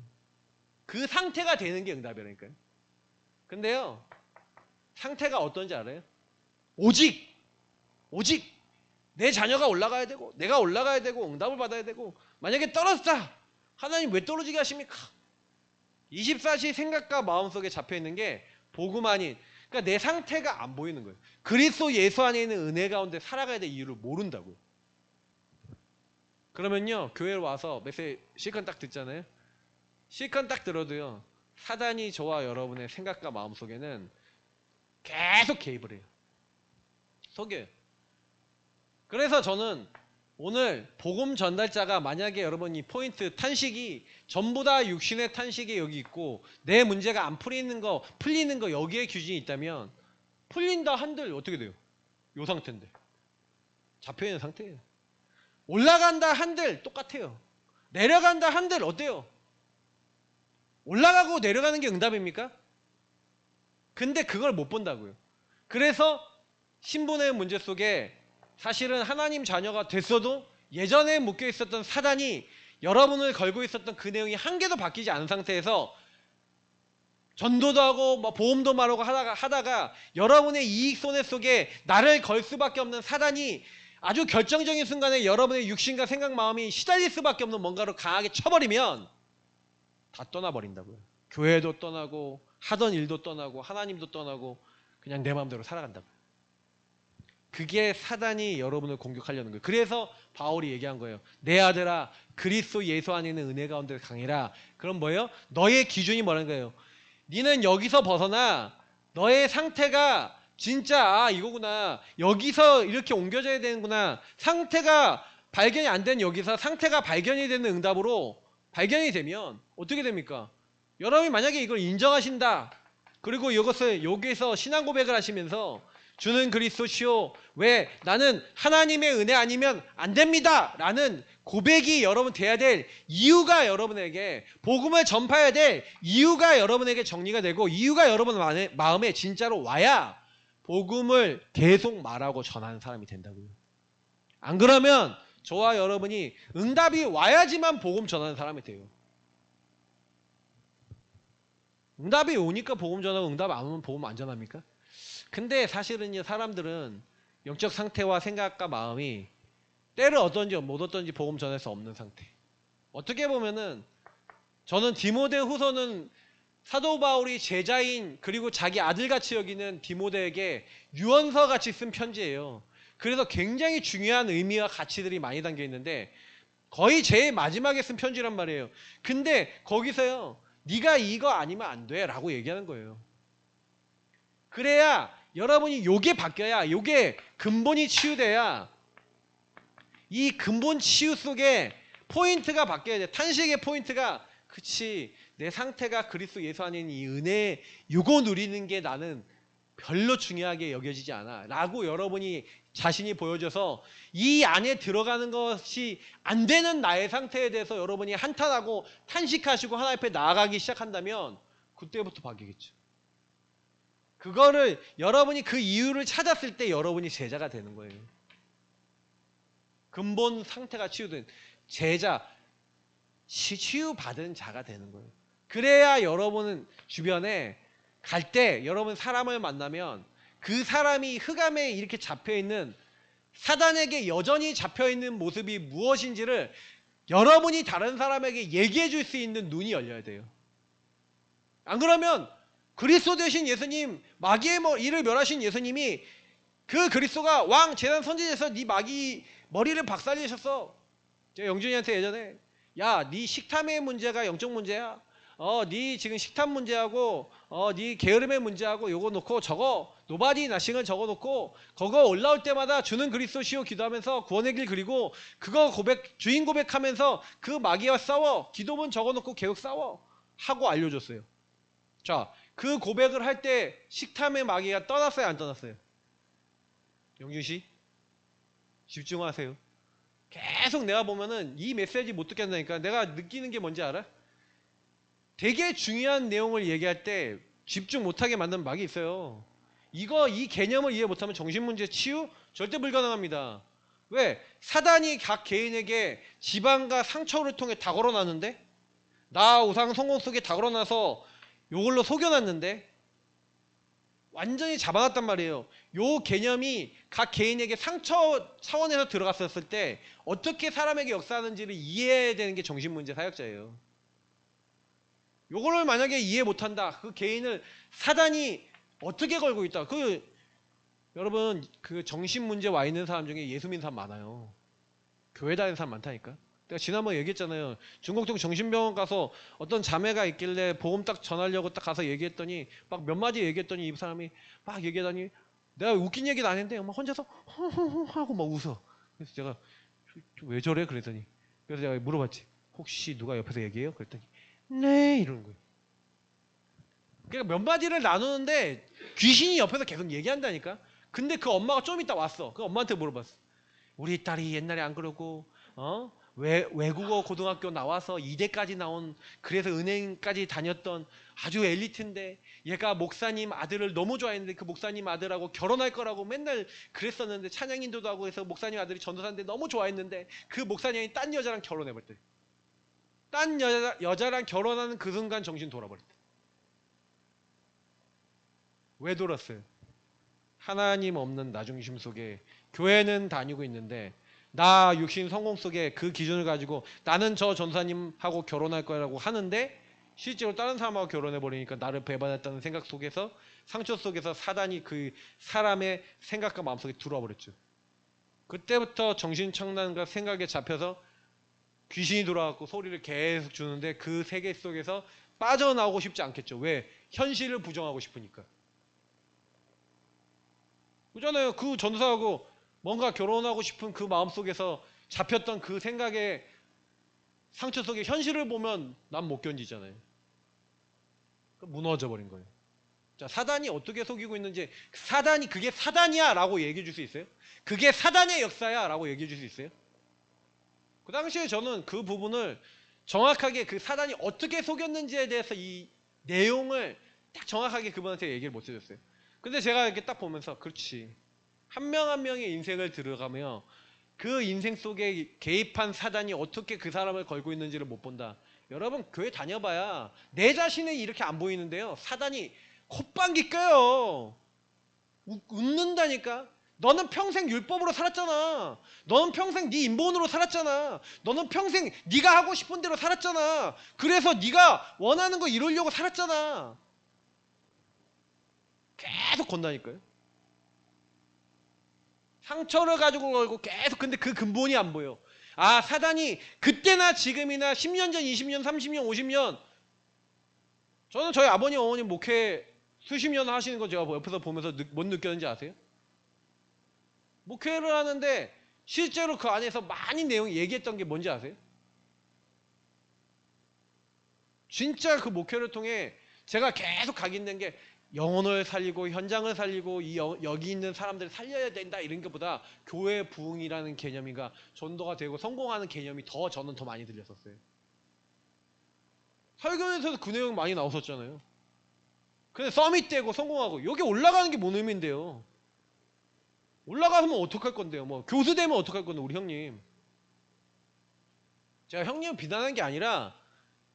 그 상태가 되는 게 응답이라니까요. 근데요. 상태가 어떤지 알아요? 오직 내 자녀가 올라가야 되고 내가 올라가야 되고 응답을 받아야 되고 만약에 떨어졌다. 하나님 왜 떨어지게 하십니까? 24시 생각과 마음속에 잡혀있는 게 복음 아닌 그러니까 내 상태가 안 보이는 거예요. 그리스도 예수 안에 있는 은혜 가운데 살아가야 될 이유를 모른다고요. 그러면요 교회로 와서 메시지 실컷 딱 듣잖아요. 실컷 딱 들어도요 사단이 저와 여러분의 생각과 마음속에는 계속 개입을 해요. 속여요. 그래서 저는 오늘 복음 전달자가 만약에 여러분이 포인트 탄식이 전부 다 육신의 탄식이 여기 있고 내 문제가 안 풀리는 거 여기에 규정이 있다면 풀린다 한들 어떻게 돼요? 요 상태인데 잡혀있는 상태예요. 올라간다 한들 똑같아요. 내려간다 한들 어때요? 올라가고 내려가는 게 응답입니까? 근데 그걸 못 본다고요. 그래서 신분의 문제 속에 사실은 하나님 자녀가 됐어도 예전에 묶여 있었던 사단이 여러분을 걸고 있었던 그 내용이 한 개도 바뀌지 않은 상태에서 전도도 하고 뭐 보험도 말하고 하다가 여러분의 이익 손해 속에 나를 걸 수밖에 없는 사단이 아주 결정적인 순간에 여러분의 육신과 생각 마음이 시달릴 수밖에 없는 뭔가로 강하게 쳐버리면 다 떠나버린다고요. 교회도 떠나고 하던 일도 떠나고 하나님도 떠나고 그냥 내 마음대로 살아간다고요. 그게 사단이 여러분을 공격하려는 거예요. 그래서 바울이 얘기한 거예요. 내 아들아 그리스도 예수 안에 있는 은혜 가운데 강해라. 그럼 뭐예요? 너의 기준이 뭐라는 거예요? 니는 여기서 벗어나 너의 상태가 진짜 이거구나. 여기서 이렇게 옮겨져야 되는구나. 상태가 발견이 안 된 여기서 상태가 발견이 되는 응답으로 발견이 되면 어떻게 됩니까? 여러분이 만약에 이걸 인정하신다. 그리고 이것을 여기서 신앙 고백을 하시면서 주는 그리스도시요 왜 나는 하나님의 은혜 아니면 안 됩니다 라는 고백이 여러분 돼야 될 이유가 여러분에게 복음을 전파해야 될 이유가 여러분에게 정리가 되고 이유가 여러분 마음에 진짜로 와야 복음을 계속 말하고 전하는 사람이 된다고요. 안 그러면 저와 여러분이 응답이 와야지만 복음 전하는 사람이 돼요. 응답이 오니까 복음 전하고 응답 안 오면 복음 안 전합니까? 근데 사실은 사람들은 영적 상태와 생각과 마음이 때를 얻던지 못 얻던지 복음 전할 수 없는 상태. 어떻게 보면은 저는 디모데 후서는 사도 바울이 제자인 그리고 자기 아들같이 여기는 디모데에게 유언서 같이 쓴 편지예요. 그래서 굉장히 중요한 의미와 가치들이 많이 담겨 있는데 거의 제일 마지막에 쓴 편지란 말이에요. 근데 거기서요. 네가 이거 아니면 안 돼 라고 얘기하는 거예요. 그래야 여러분이 요게 바뀌어야 요게 근본이 치유돼야 이 근본 치유 속에 포인트가 바뀌어야 돼. 탄식의 포인트가 그치 내 상태가 그리스도 예수 안에 있는 이 은혜 요거 누리는 게 나는 별로 중요하게 여겨지지 않아 라고 여러분이 자신이 보여줘서 이 안에 들어가는 것이 안 되는 나의 상태에 대해서 여러분이 한탄하고 탄식하시고 하나님 앞에 나아가기 시작한다면 그때부터 바뀌겠죠. 그거를 여러분이 그 이유를 찾았을 때 여러분이 제자가 되는 거예요. 근본 상태가 치유된 제자, 치유받은 자가 되는 거예요. 그래야 여러분은 주변에 갈 때 여러분 사람을 만나면 그 사람이 흑암에 이렇게 잡혀있는 사단에게 여전히 잡혀있는 모습이 무엇인지를 여러분이 다른 사람에게 얘기해 줄 수 있는 눈이 열려야 돼요. 안 그러면 그리스도 되신 예수님, 마귀의 이를 멸하신 예수님이 그 그리스도가 왕 제단 선지자에서 네 마귀 머리를 박살내셨어. 제가 영준이한테 예전에 야, 네 식탐의 문제가 영적 문제야. 네 지금 식탐 문제하고 네 게으름의 문제하고 요거 놓고 저거 노바디 나싱을 적어 놓고 그거 올라올 때마다 주는 그리스도시요 기도하면서 구원의 길 그리고 그거 주인 고백하면서 그 마귀와 싸워. 기도문 적어 놓고 계속 싸워. 하고 알려줬어요. 자, 그 고백을 할 때 식탐의 마귀가 떠났어요, 안 떠났어요? 영준 씨 집중하세요. 계속 내가 보면은 이 메시지 못 듣겠다니까. 내가 느끼는 게 뭔지 알아? 되게 중요한 내용을 얘기할 때 집중 못하게 만드는 막이 있어요. 이 개념을 이해 못하면 정신문제 치유 절대 불가능합니다. 왜? 사단이 각 개인에게 지방과 상처를 통해 다 걸어놨는데 나 우상 성공 속에 다 걸어놔서 요걸로 속여놨는데 완전히 잡아놨단 말이에요. 요 개념이 각 개인에게 상처 차원에서 들어갔었을 때 어떻게 사람에게 역사하는지를 이해해야 되는 게 정신문제 사역자예요. 요거를 만약에 이해 못한다. 그 개인을 사단이 어떻게 걸고 있다. 여러분 그 정신문제 와 있는 사람 중에 예수 믿는 사람 많아요. 교회 다니는 사람 많다니까. 내가 지난번에 얘기했잖아요. 중국동 정신병원 가서 어떤 자매가 있길래 보험 딱 전하려고 딱 가서 얘기했더니 막 몇 마디 얘기했더니 이 사람이 막 얘기하더니 내가 웃긴 얘기도 안 했는데 막 혼자서 허허허 하고 막 웃어. 그래서 제가 왜 저래? 그랬더니 그래서 제가 물어봤지. 혹시 누가 옆에서 얘기해요? 그랬더니 네 이러는 거예요. 그러니까 몇 마디를 나누는데 귀신이 옆에서 계속 얘기한다니까. 근데 그 엄마가 좀 이따 왔어. 그 엄마한테 물어봤어. 우리 딸이 옛날에 안 그러고 외국어 고등학교 나와서 2대까지 나온 그래서 은행까지 다녔던 아주 엘리트인데 얘가 목사님 아들을 너무 좋아했는데 그 목사님 아들하고 결혼할 거라고 맨날 그랬었는데 찬양 인도도 하고 해서 목사님 아들이 전도사인데 너무 좋아했는데 그 목사님이 딴 여자랑 결혼해버렸대. 딴 여자랑 결혼하는 그 순간 정신 돌아버렸대. 왜 돌았어요? 하나님 없는 나중심 속에 교회는 다니고 있는데 나 육신 성공 속에 그 기준을 가지고 나는 저 전사님하고 결혼할 거라고 하는데 실제로 다른 사람하고 결혼해 버리니까 나를 배반했다는 생각 속에서 상처 속에서 사단이 그 사람의 생각과 마음속에 들어와 버렸죠. 그때부터 정신착란과 생각에 잡혀서 귀신이 돌아왔고 소리를 계속 주는데 그 세계 속에서 빠져나오고 싶지 않겠죠. 왜? 현실을 부정하고 싶으니까. 그잖아요. 그 전사하고 뭔가 결혼하고 싶은 그 마음속에서 잡혔던 그 생각의 상처 속에 현실을 보면 난 못 견디잖아요. 무너져 버린 거예요. 자, 사단이 어떻게 속이고 있는지 사단이 그게 사단이야 라고 얘기해 줄 수 있어요? 그게 사단의 역사야 라고 얘기해 줄 수 있어요? 그 당시에 저는 그 부분을 정확하게 그 사단이 어떻게 속였는지에 대해서 이 내용을 딱 정확하게 그분한테 얘기를 못 해줬어요. 근데 제가 이렇게 딱 보면서 그렇지. 한 명 한 명의 인생을 들어가며 그 인생 속에 개입한 사단이 어떻게 그 사람을 걸고 있는지를 못 본다. 여러분 교회 다녀봐야 내 자신이 이렇게 안 보이는데요. 사단이 콧방귀 껴요. 웃는다니까. 너는 평생 율법으로 살았잖아. 너는 평생 네 인본으로 살았잖아. 너는 평생 네가 하고 싶은 대로 살았잖아. 그래서 네가 원하는 거 이루려고 살았잖아. 계속 건다니까요. 상처를 가지고 걸고 계속 근데 그 근본이 안 보여. 아 사단이 그때나 지금이나 10년 전 20년 30년 50년 저는 저희 아버님 어머님 목회 수십 년 하시는 거 제가 옆에서 보면서 못 느꼈는지 아세요? 목회를 하는데 실제로 그 안에서 많이 내용 얘기했던 게 뭔지 아세요? 진짜 그 목회를 통해 제가 계속 각인된 게 영혼을 살리고 현장을 살리고 여기 있는 사람들을 살려야 된다 이런 것보다 교회 부흥이라는 개념인가 전도가 되고 성공하는 개념이 저는 더 많이 들렸었어요. 설교에서도 그 내용 많이 나왔었잖아요. 근데 서밋 되고 성공하고 여기 올라가는 게 뭔 의미인데요? 올라가면 어떡할 건데요? 뭐 교수 되면 어떡할 건데 우리 형님. 제가 형님 비난하는 게 아니라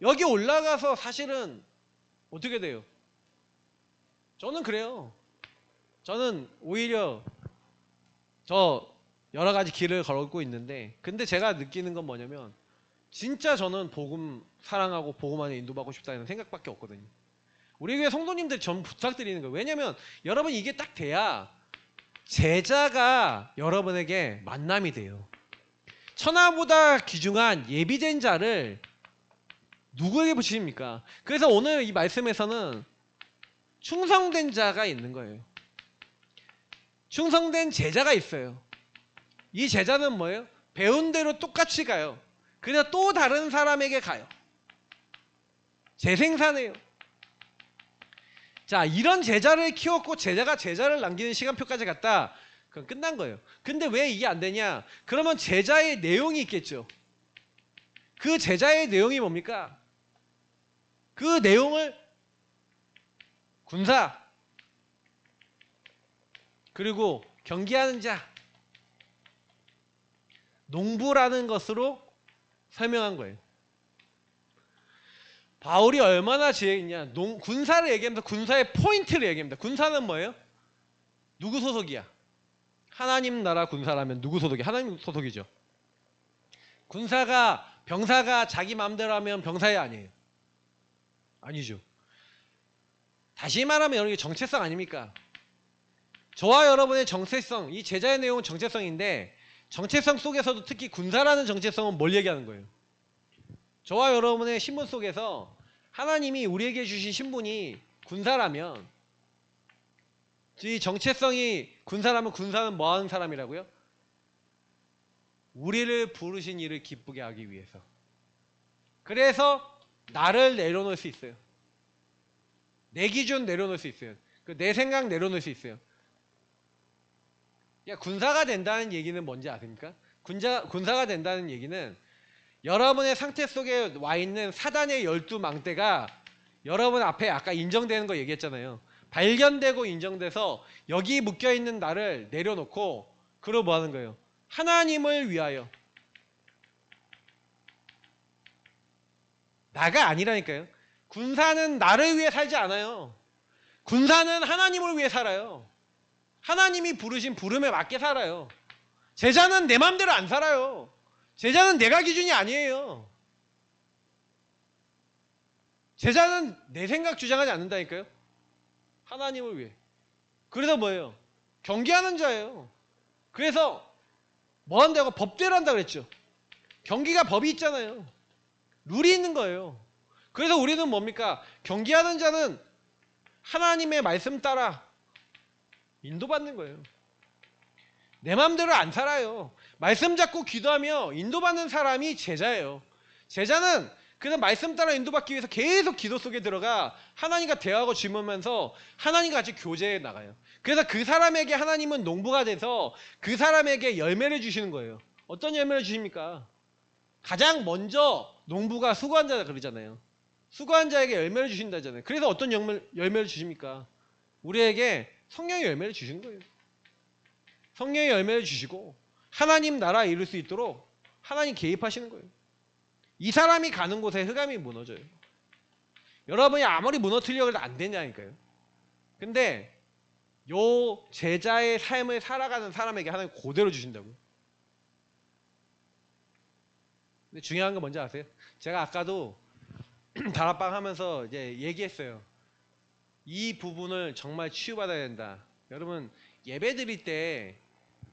여기 올라가서 사실은 어떻게 돼요? 저는 그래요. 저는 오히려 저 여러 가지 길을 걸고 있는데 근데 제가 느끼는 건 뭐냐면 진짜 저는 복음 사랑하고 복음 안에 인도받고 싶다는 생각밖에 없거든요. 우리 교회 성도님들 전 부탁드리는 거예요. 왜냐면 여러분 이게 딱 돼야 제자가 여러분에게 만남이 돼요. 천하보다 귀중한 예비된 자를 누구에게 붙이십니까? 그래서 오늘 이 말씀에서는 충성된 자가 있는 거예요. 충성된 제자가 있어요. 이 제자는 뭐예요? 배운 대로 똑같이 가요. 그래서 또 다른 사람에게 가요. 재생산해요. 자, 이런 제자를 키웠고 제자가 제자를 남기는 시간표까지 갔다. 그럼 끝난 거예요. 근데 왜 이게 안 되냐? 그러면 제자의 내용이 있겠죠. 그 제자의 내용이 뭡니까? 그 내용을 군사 그리고 경기하는 자 농부라는 것으로 설명한 거예요. 바울이 얼마나 지혜 있냐. 군사를 얘기하면서 군사의 포인트를 얘기합니다. 군사는 뭐예요? 누구 소속이야? 하나님 나라 군사라면 누구 소속이야? 하나님 소속이죠. 군사가 병사가 자기 마음대로 하면 병사야 아니에요? 아니죠. 다시 말하면 여러분 정체성 아닙니까? 저와 여러분의 정체성, 이 제자의 내용은 정체성인데 정체성 속에서도 특히 군사라는 정체성은 뭘 얘기하는 거예요? 저와 여러분의 신분 속에서 하나님이 우리에게 주신 신분이 군사라면 이 정체성이 군사라면 군사는 뭐 하는 사람이라고요? 우리를 부르신 이를 기쁘게 하기 위해서. 그래서 나를 내려놓을 수 있어요. 내 기준 내려놓을 수 있어요. 내 생각 내려놓을 수 있어요. 야, 군사가 된다는 얘기는 뭔지 아십니까? 군사가 된다는 얘기는 여러분의 상태 속에 와 있는 사단의 12망대가 여러분 앞에 아까 인정되는 거 얘기했잖아요. 발견되고 인정돼서 여기 묶여있는 나를 내려놓고 그리고 뭐 하는 거예요? 하나님을 위하여. 나가 아니라니까요. 군사는 나를 위해 살지 않아요. 군사는 하나님을 위해 살아요. 하나님이 부르신 부름에 맞게 살아요. 제자는 내 맘대로 안 살아요. 제자는 내가 기준이 아니에요. 제자는 내 생각 주장하지 않는다니까요. 하나님을 위해. 그래서 뭐예요? 경계하는 자예요. 그래서 뭐 한다고? 법대로 한다 그랬죠. 경기가 법이 있잖아요. 룰이 있는 거예요. 그래서 우리는 뭡니까? 경계하는 자는 하나님의 말씀 따라 인도받는 거예요. 내 마음대로 안 살아요. 말씀 잡고 기도하며 인도받는 사람이 제자예요. 제자는 그래서 말씀 따라 인도받기 위해서 계속 기도 속에 들어가 하나님과 대화하고 질문하면서 하나님과 같이 교제해 나가요. 그래서 그 사람에게 하나님은 농부가 돼서 그 사람에게 열매를 주시는 거예요. 어떤 열매를 주십니까? 가장 먼저 농부가 수고한 자다 그러잖아요. 수고한 자에게 열매를 주신다잖아요. 그래서 어떤 열매를 주십니까? 우리에게 성령의 열매를 주시는 거예요. 성령의 열매를 주시고 하나님 나라 이룰 수 있도록 하나님 개입하시는 거예요. 이 사람이 가는 곳에 흑암이 무너져요. 여러분이 아무리 무너뜨리려고 해도 안 되냐니까요. 근데 요 제자의 삶을 살아가는 사람에게 하나님 그대로 주신다고요. 근데 중요한 건 뭔지 아세요? 제가 아까도 다락방 하면서 이제 얘기했어요. 이 부분을 정말 치유받아야 된다. 여러분 예배 드릴 때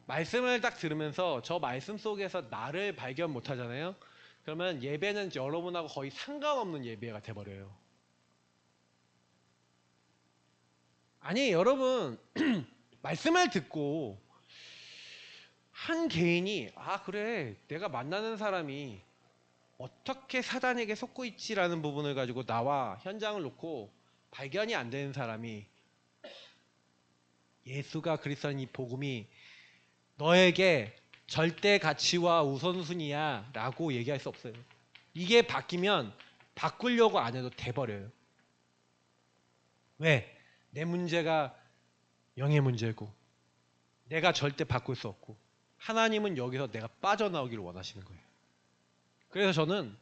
말씀을 딱 들으면서 저 말씀 속에서 나를 발견 못 하잖아요. 그러면 예배는 여러분하고 거의 상관없는 예배가 돼버려요. 아니 여러분 말씀을 듣고 한 개인이 아 그래 내가 만나는 사람이 어떻게 사단에게 속고 있지라는 부분을 가지고 나와 현장을 놓고 발견이 안 되는 사람이 예수가 그리스도인 이 복음이 너에게 절대 가치와 우선순위야 라고 얘기할 수 없어요. 이게 바뀌면 바꾸려고 안 해도 돼버려요. 왜? 내 문제가 영의 문제고 내가 절대 바꿀 수 없고 하나님은 여기서 내가 빠져나오기를 원하시는 거예요. 그래서 저는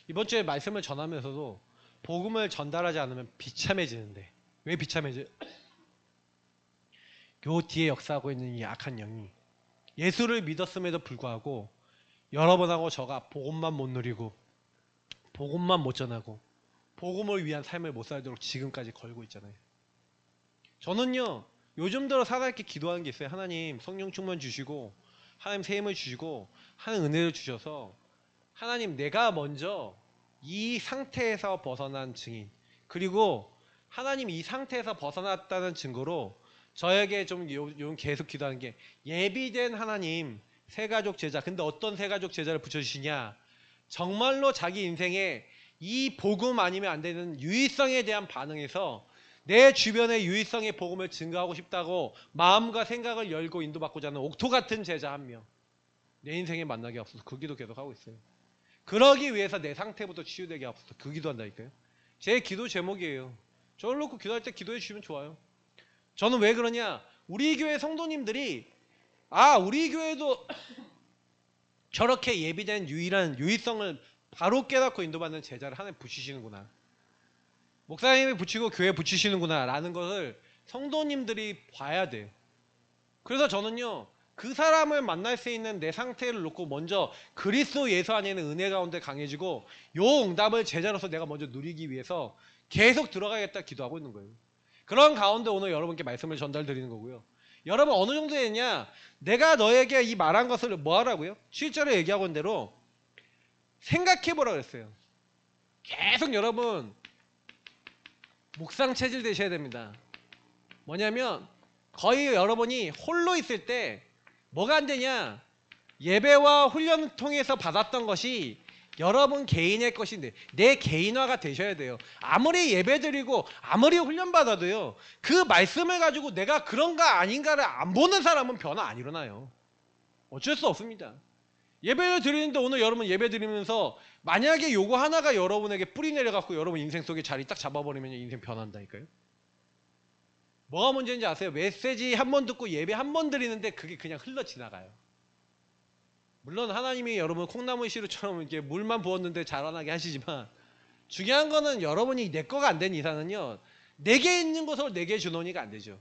이번 주에 말씀을 전하면서도 복음을 전달하지 않으면 비참해지는데 왜 비참해져요? 요 뒤에 역사하고 있는 이 악한 영이 예수를 믿었음에도 불구하고 여러분하고 저가 복음만 못 누리고 복음만 못 전하고 복음을 위한 삶을 못 살도록 지금까지 걸고 있잖아요. 저는요 요즘 들어 살아있게 기도하는 게 있어요. 하나님 성령 충만 주시고 하나님 새 힘을 주시고 하나님 은혜를 주셔서 하나님 내가 먼저 이 상태에서 벗어난 증인 그리고 하나님 이 상태에서 벗어났다는 증거로 저에게 좀 계속 기도하는 게 예비된 하나님 새가족 제자. 근데 어떤 새가족 제자를 붙여주시냐? 정말로 자기 인생에 이 복음 아니면 안 되는 유의성에 대한 반응에서 내 주변의 유의성의 복음을 증거하고 싶다고 마음과 생각을 열고 인도받고자 하는 옥토 같은 제자 한 명. 내 인생에 만나게 없어서 그 기도 계속 하고 있어요. 그러기 위해서 내 상태부터 치유되게 없어서 그 기도한다니까요. 제 기도 제목이에요. 저를 놓고 기도할 때 기도해 주시면 좋아요. 저는 왜 그러냐? 우리 교회 성도님들이 우리 교회도 저렇게 예비된 유일한 유의성을 바로 깨닫고 인도받는 제자를 하나님 붙이시는구나. 목사님이 붙이고 교회 붙이시는구나 라는 것을 성도님들이 봐야 돼요. 그래서 저는요 그 사람을 만날 수 있는 내 상태를 놓고 먼저 그리스도 예수 안에는 은혜 가운데 강해지고 요 응답을 제자로서 내가 먼저 누리기 위해서 계속 들어가겠다 기도하고 있는 거예요. 그런 가운데 오늘 여러분께 말씀을 전달드리는 거고요. 여러분 어느 정도 했냐? 내가 너에게 이 말한 것을 뭐 하라고요? 7절에 얘기하고 있는 대로 생각해보라 그랬어요. 계속 여러분 묵상 체질 되셔야 됩니다. 뭐냐면 거의 여러분이 홀로 있을 때 뭐가 안 되냐? 예배와 훈련을 통해서 받았던 것이 여러분 개인의 것인데 내 개인화가 되셔야 돼요. 아무리 예배드리고 아무리 훈련받아도요. 그 말씀을 가지고 내가 그런가 아닌가를 안 보는 사람은 변화 안 일어나요. 어쩔 수 없습니다. 예배를 드리는데 오늘 여러분 예배 드리면서 만약에 요거 하나가 여러분에게 뿌리 내려갖고 여러분 인생 속에 자리 딱 잡아버리면 인생 변한다니까요. 뭐가 문제인지 아세요? 메시지 한 번 듣고 예배 한 번 드리는데 그게 그냥 흘러 지나가요. 물론 하나님이 여러분 콩나물 시루처럼 이렇게 물만 부었는데 자라나게 하시지만 중요한 거는 여러분이 내 거가 안 된 이상은요. 내게 있는 것을 내게 주노니가 안 되죠.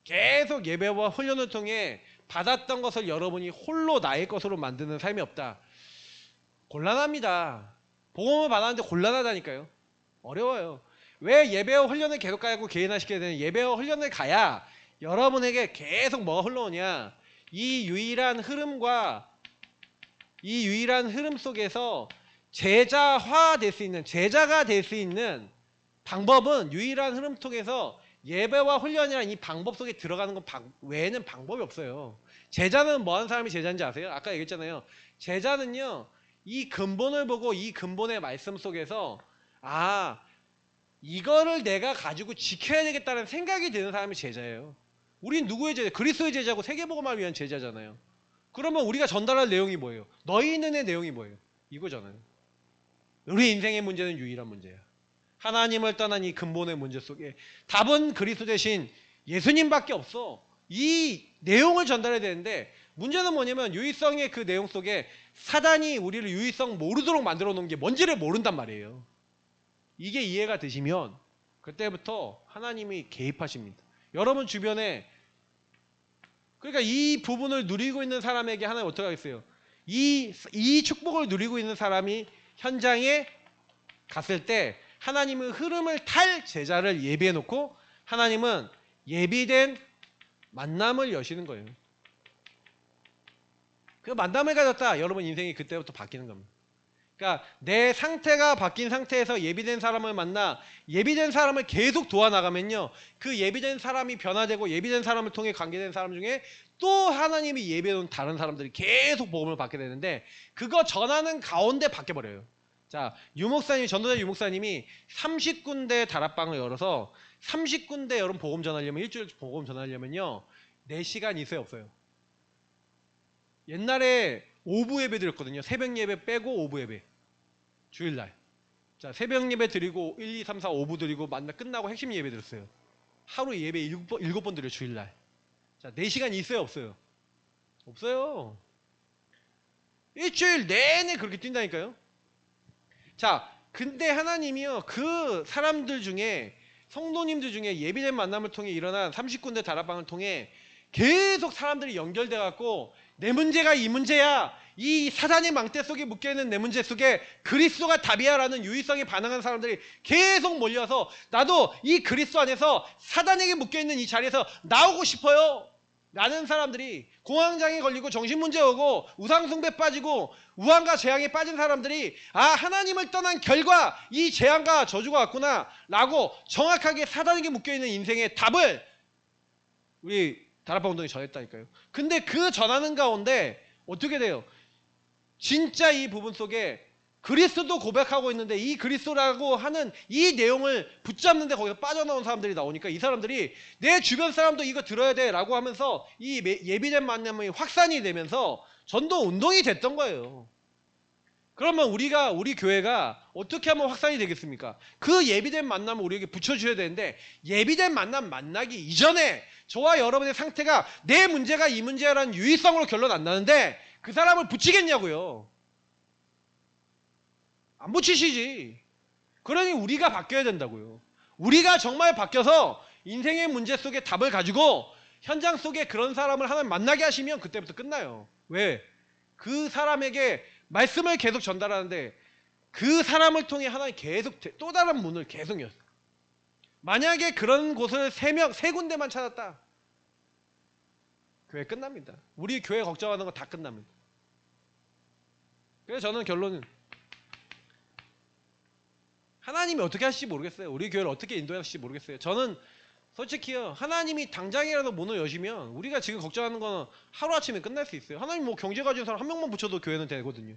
계속 예배와 훈련을 통해 받았던 것을 여러분이 홀로 나의 것으로 만드는 삶이 없다. 곤란합니다. 복음을 받았는데 곤란하다니까요. 어려워요. 왜 예배와 훈련을 계속 가고 개인화시켜야 되는 예배와 훈련을 가야 여러분에게 계속 뭐가 흘러오냐. 이 유일한 흐름 속에서 제자화 될 수 있는 제자가 될 수 있는 방법은 유일한 흐름 속에서 예배와 훈련이라는 이 방법 속에 들어가는 것 외에는 방법이 없어요. 제자는 뭐 하는 사람이 제자인지 아세요? 아까 얘기했잖아요. 제자는요. 이 근본을 보고 이 근본의 말씀 속에서 이거를 내가 가지고 지켜야 되겠다는 생각이 드는 사람이 제자예요. 우린 누구의 제자? 그리스도의 제자고 세계복음을 위한 제자잖아요. 그러면 우리가 전달할 내용이 뭐예요? 너희 있는 애 내용이 뭐예요? 이거잖아요. 우리 인생의 문제는 유일한 문제야. 하나님을 떠난 이 근본의 문제 속에 답은 그리스도 대신 예수님밖에 없어. 이 내용을 전달해야 되는데 문제는 뭐냐면 유의성의 그 내용 속에 사단이 우리를 유의성 모르도록 만들어 놓은 게 뭔지를 모른단 말이에요. 이게 이해가 되시면 그때부터 하나님이 개입하십니다. 여러분 주변에 그러니까 이 부분을 누리고 있는 사람에게 하나님 어떻게 하겠어요? 이 축복을 누리고 있는 사람이 현장에 갔을 때 하나님은 흐름을 탈 제자를 예비해 놓고 하나님은 예비된 만남을 여시는 거예요. 그 만남을 가졌다. 여러분 인생이 그때부터 바뀌는 겁니다. 그러니까 내 상태가 바뀐 상태에서 예비된 사람을 만나 예비된 사람을 계속 도와나가면요. 그 예비된 사람이 변화되고 예비된 사람을 통해 관계된 사람 중에 또 하나님이 예비해놓은 다른 사람들이 계속 복음을 받게 되는데 그거 전하는 가운데 바뀌어버려요. 자, 유목사님, 전도자 유목사님이 30군데 다락방을 열어서 30군데 여러분 복음 전하려면 일주일 복음 전하려면요. 4시간 있어요 없어요? 옛날에 오부 예배 드렸거든요. 새벽 예배 빼고 오부 예배. 주일날. 자, 새벽 예배 드리고 1, 2, 3, 4, 5부 드리고 만나 끝나고 핵심 예배 드렸어요. 하루 예배 7번 드려요. 주일날. 자, 4시간 있어요 없어요? 없어요. 일주일 내내 그렇게 뛴다니까요. 자, 근데 하나님이요. 그 사람들 중에 성도님들 중에 예비된 만남을 통해 일어난 30군데 다락방을 통해 계속 사람들이 연결돼 갖고 내 문제가 이 문제야. 이 사단의 망대 속에 묶여있는 내 문제 속에 그리스도가 답이야 라는 유의성에 반응하는 사람들이 계속 몰려서 나도 이 그리스도 안에서 사단에게 묶여있는 이 자리에서 나오고 싶어요 라는 사람들이 공황장애 걸리고 정신문제 오고 우상숭배 빠지고 우환과 재앙에 빠진 사람들이 하나님을 떠난 결과 이 재앙과 저주가 왔구나 라고 정확하게 사단에게 묶여있는 인생의 답을 우리 다락방 운동이 전했다니까요. 근데 그 전하는 가운데 어떻게 돼요? 진짜 이 부분 속에 그리스도 고백하고 있는데 이 그리스도라고 하는 이 내용을 붙잡는데 거기서 빠져나온 사람들이 나오니까 이 사람들이 내 주변 사람도 이거 들어야 돼 라고 하면서 이 예비된 만남이 확산이 되면서 전도 운동이 됐던 거예요. 그러면 우리 교회가 어떻게 하면 확산이 되겠습니까? 그 예비된 만남을 우리에게 붙여줘야 되는데 예비된 만남 만나기 이전에 저와 여러분의 상태가 내 문제가 이 문제라는 유의성으로 결론 안 나는데 그 사람을 붙이겠냐고요. 안 붙이시지. 그러니 우리가 바뀌어야 된다고요. 우리가 정말 바뀌어서 인생의 문제 속에 답을 가지고 현장 속에 그런 사람을 하나님 만나게 하시면 그때부터 끝나요. 왜? 그 사람에게 말씀을 계속 전달하는데 그 사람을 통해 하나님 계속 또 다른 문을 계속 열어요. 만약에 그런 곳을 세 군데만 찾았다. 교회 끝납니다. 우리 교회 걱정하는 거 다 끝납니다. 그래서 저는 결론은 하나님이 어떻게 하실지 모르겠어요. 우리 교회를 어떻게 인도하실지 모르겠어요. 저는 솔직히요, 하나님이 당장이라도 문을 여시면 우리가 지금 걱정하는 건 하루아침에 끝날 수 있어요. 하나님 뭐 경제 가진 사람 한 명만 붙여도 교회는 되거든요.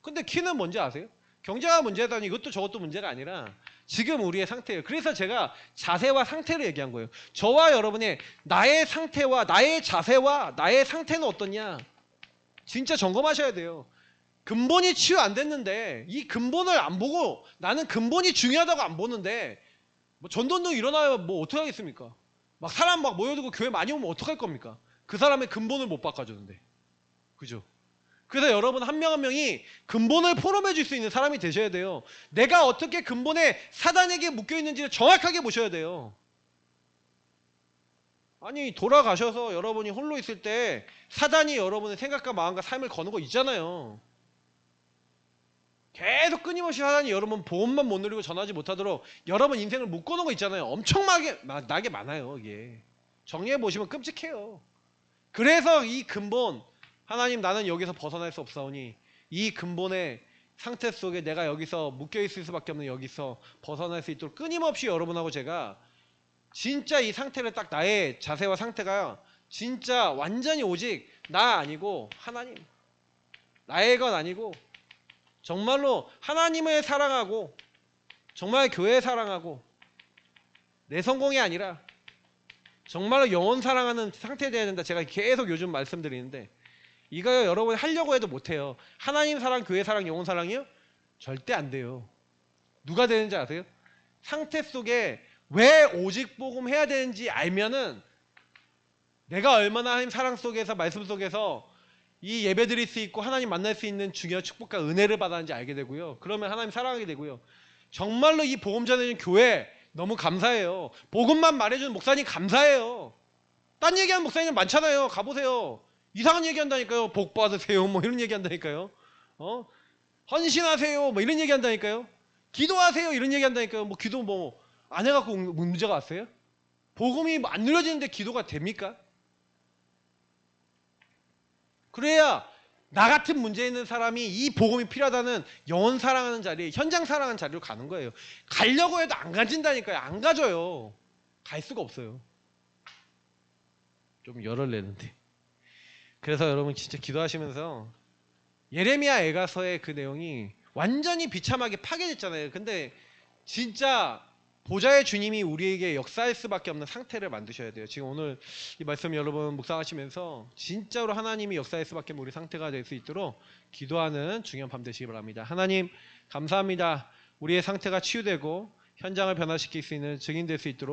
근데 키는 뭔지 아세요? 경제가 문제다니 이것도 저것도 문제가 아니라 지금 우리의 상태예요. 그래서 제가 자세와 상태를 얘기한 거예요. 저와 여러분의 나의 상태와 나의 자세와 나의 상태는 어떠냐? 진짜 점검하셔야 돼요. 근본이 치유 안 됐는데 이 근본을 안 보고 나는 근본이 중요하다고 안 보는데 뭐 전도운동 일어나야 뭐 어떻게 하겠습니까? 막 사람 막 모여들고 교회 많이 오면 어떡할 겁니까? 그 사람의 근본을 못 바꿔주는데. 그죠? 그래서 여러분 한 명 한 명이 근본을 포럼해 줄 수 있는 사람이 되셔야 돼요. 내가 어떻게 근본에 사단에게 묶여 있는지를 정확하게 보셔야 돼요. 아니 돌아가셔서 여러분이 홀로 있을 때 사단이 여러분의 생각과 마음과 삶을 거는 거 있잖아요. 계속 끊임없이 사단이 여러분 보험만 못 누리고 전하지 못하도록 여러분 인생을 묶어놓은 거 있잖아요. 엄청나게 나게 많아요. 이게 정리해 보시면 끔찍해요. 그래서 이 근본 하나님 나는 여기서 벗어날 수 없사오니 이 근본의 상태 속에 내가 여기서 묶여 있을 수밖에 없는 여기서 벗어날 수 있도록 끊임없이 여러분하고 제가 진짜 이 상태를 딱 나의 자세와 상태가 진짜 완전히 오직 나 아니고 하나님 나의 것 아니고 정말로 하나님을 사랑하고 정말 교회 사랑하고 내 성공이 아니라 정말로 영혼 사랑하는 상태에 대해야 된다. 제가 계속 요즘 말씀드리는데 이거 여러분이 하려고 해도 못해요. 하나님 사랑, 교회 사랑, 영혼 사랑이요? 절대 안 돼요. 누가 되는지 아세요? 상태 속에 왜 오직 복음 해야 되는지 알면은 내가 얼마나 하나님 사랑 속에서 말씀 속에서 이 예배 드릴 수 있고 하나님 만날 수 있는 중요한 축복과 은혜를 받았는지 알게 되고요. 그러면 하나님 사랑하게 되고요. 정말로 이 복음 전해주는 교회 너무 감사해요. 복음만 말해주는 목사님 감사해요. 딴 얘기하는 목사님 많잖아요. 가보세요. 이상한 얘기한다니까요. 복 받으세요. 뭐 이런 얘기한다니까요. 헌신하세요. 뭐 이런 얘기한다니까요. 기도하세요. 이런 얘기한다니까요. 뭐 기도 뭐 안 해갖고 문제가 왔어요? 복음이 안 누려지는데 기도가 됩니까? 그래야 나 같은 문제 있는 사람이 이 복음이 필요하다는 영혼 사랑하는 자리, 현장 사랑하는 자리로 가는 거예요. 가려고 해도 안 가진다니까요. 안 가져요. 갈 수가 없어요. 좀 열을 내는데. 그래서 여러분 진짜 기도하시면서 예레미야 애가서의 그 내용이 완전히 비참하게 파괴됐잖아요. 근데 진짜 보좌의 주님이 우리에게 역사할 수밖에 없는 상태를 만드셔야 돼요. 지금 오늘 이 말씀 여러분 묵상하시면서 진짜로 하나님이 역사할 수밖에 없는 우리 상태가 될 수 있도록 기도하는 중요한 밤 되시기 바랍니다. 하나님 감사합니다. 우리의 상태가 치유되고 현장을 변화시킬 수 있는 증인 될 수 있도록